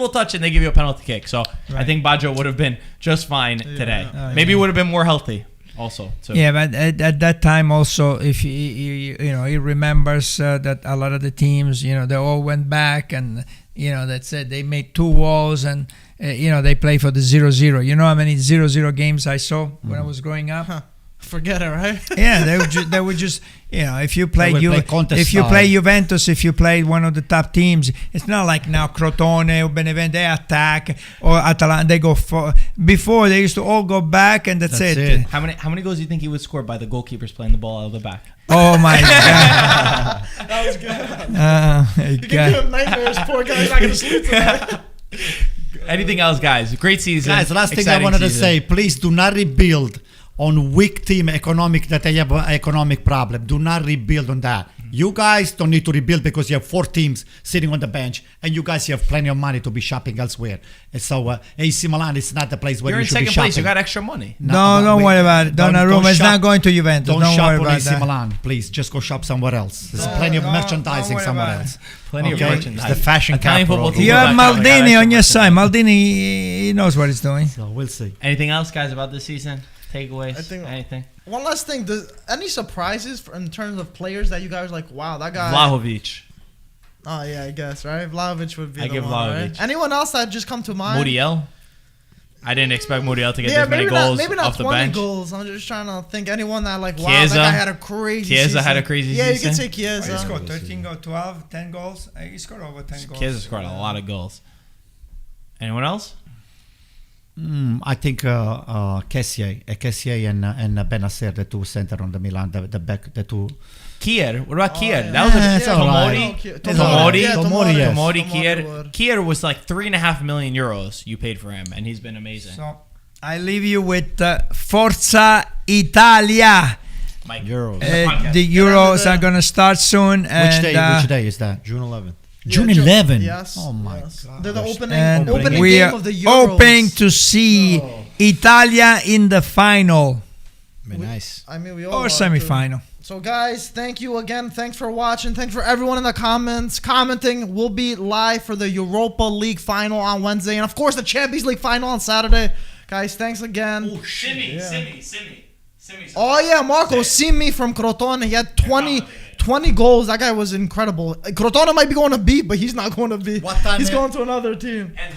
touch, and they give you a penalty kick. So I think Baggio would have been just fine today. Maybe he would have been more healthy. Also, too. Yeah, but at that time also, if he remembers that a lot of the teams, they all went back and that's it. They made 2 walls and they play for the 0-0. You know how many 0-0 games I saw when I was growing up? Forget it, right? Yeah, they would just if you play They would play contest if you style. play Juventus, if you play one of the top teams, it's not like now Crotone or Benevento, they attack, or Atalanta they go for. Before they used to all go back and that's it. How many goals do you think he would score by the goalkeepers playing the ball out of the back? Oh my god! That was good. My You can God. give him nightmares. Poor guy's not going to sleep tonight. Anything else, guys? Great season. Guys, last thing I Exciting wanted to season. say, please do not rebuild on weak team economic that they have an economic problem. Do not rebuild on that. You guys don't need to rebuild because you have 4 teams sitting on the bench and you guys have plenty of money to be shopping elsewhere. And so AC Milan is not the place where You're you in should be second shopping. place. You got extra money. No, don't worry about it. Donnarumma is not going to Juventus. Don't Don't shop worry on about AC that. Milan, please. Just go shop somewhere else. There's plenty of don't merchandising worry somewhere about else. Plenty Okay. of merchandise. It's the fashion Italian capital. football team. You have Got extra Maldini on your merchandise. side. Maldini, he knows what he's doing. So we'll see. Anything else, guys, about this season? Takeaways? I think- Anything? One last thing. Any surprises in terms of players that you guys are like, wow, that guy. Vlahovic. Oh, yeah, I guess, right? Vlahovic would be I the give one, Vlahovic. right? Anyone else that just come to mind? Muriel. I didn't expect Muriel to get Yeah, this many maybe not, goals maybe not off the 20 bench. goals. I'm just trying to think anyone that like wow, Chiesa. that guy had a crazy Chiesa season. had a crazy Yeah, you season. can say He Chiesa. scored 13 goals, 12, 10 goals. He scored over 10 goals. Chiesa scored a lot of goals. Anyone else? I think Kessie and Benacer, the two center on the Milan, the back, the two. Kier. What about Kier? yeah. That was It's a all Tomori. right. It's all right. Tomori. Yeah, Tomori, yes. Tomori, Tomori Kier. would. Kier was like 3.5 million euros you paid for him, and he's been amazing. So I leave you with Forza Italia. Mike, Euros. The Euros are going to start soon. And, Which day is that? June 11th. June Yeah, 11. Yes. Oh my yes. God. They're the opening, and opening we game are of the Euros. hoping to see Italia in the final Be nice. I mean, we all or are, too. semi-final. So, guys, thank you again. Thanks for watching. Thanks for everyone in the comments commenting. We'll be live for the Europa League final on Wednesday, and of course the Champions League final on Saturday. Guys, thanks again. Simi. Oh yeah, Marco Simi from Crotone. He had 20 goals. That guy was incredible. Crotone might be going to B, but he's not going to B. What time He's is- going to another team. And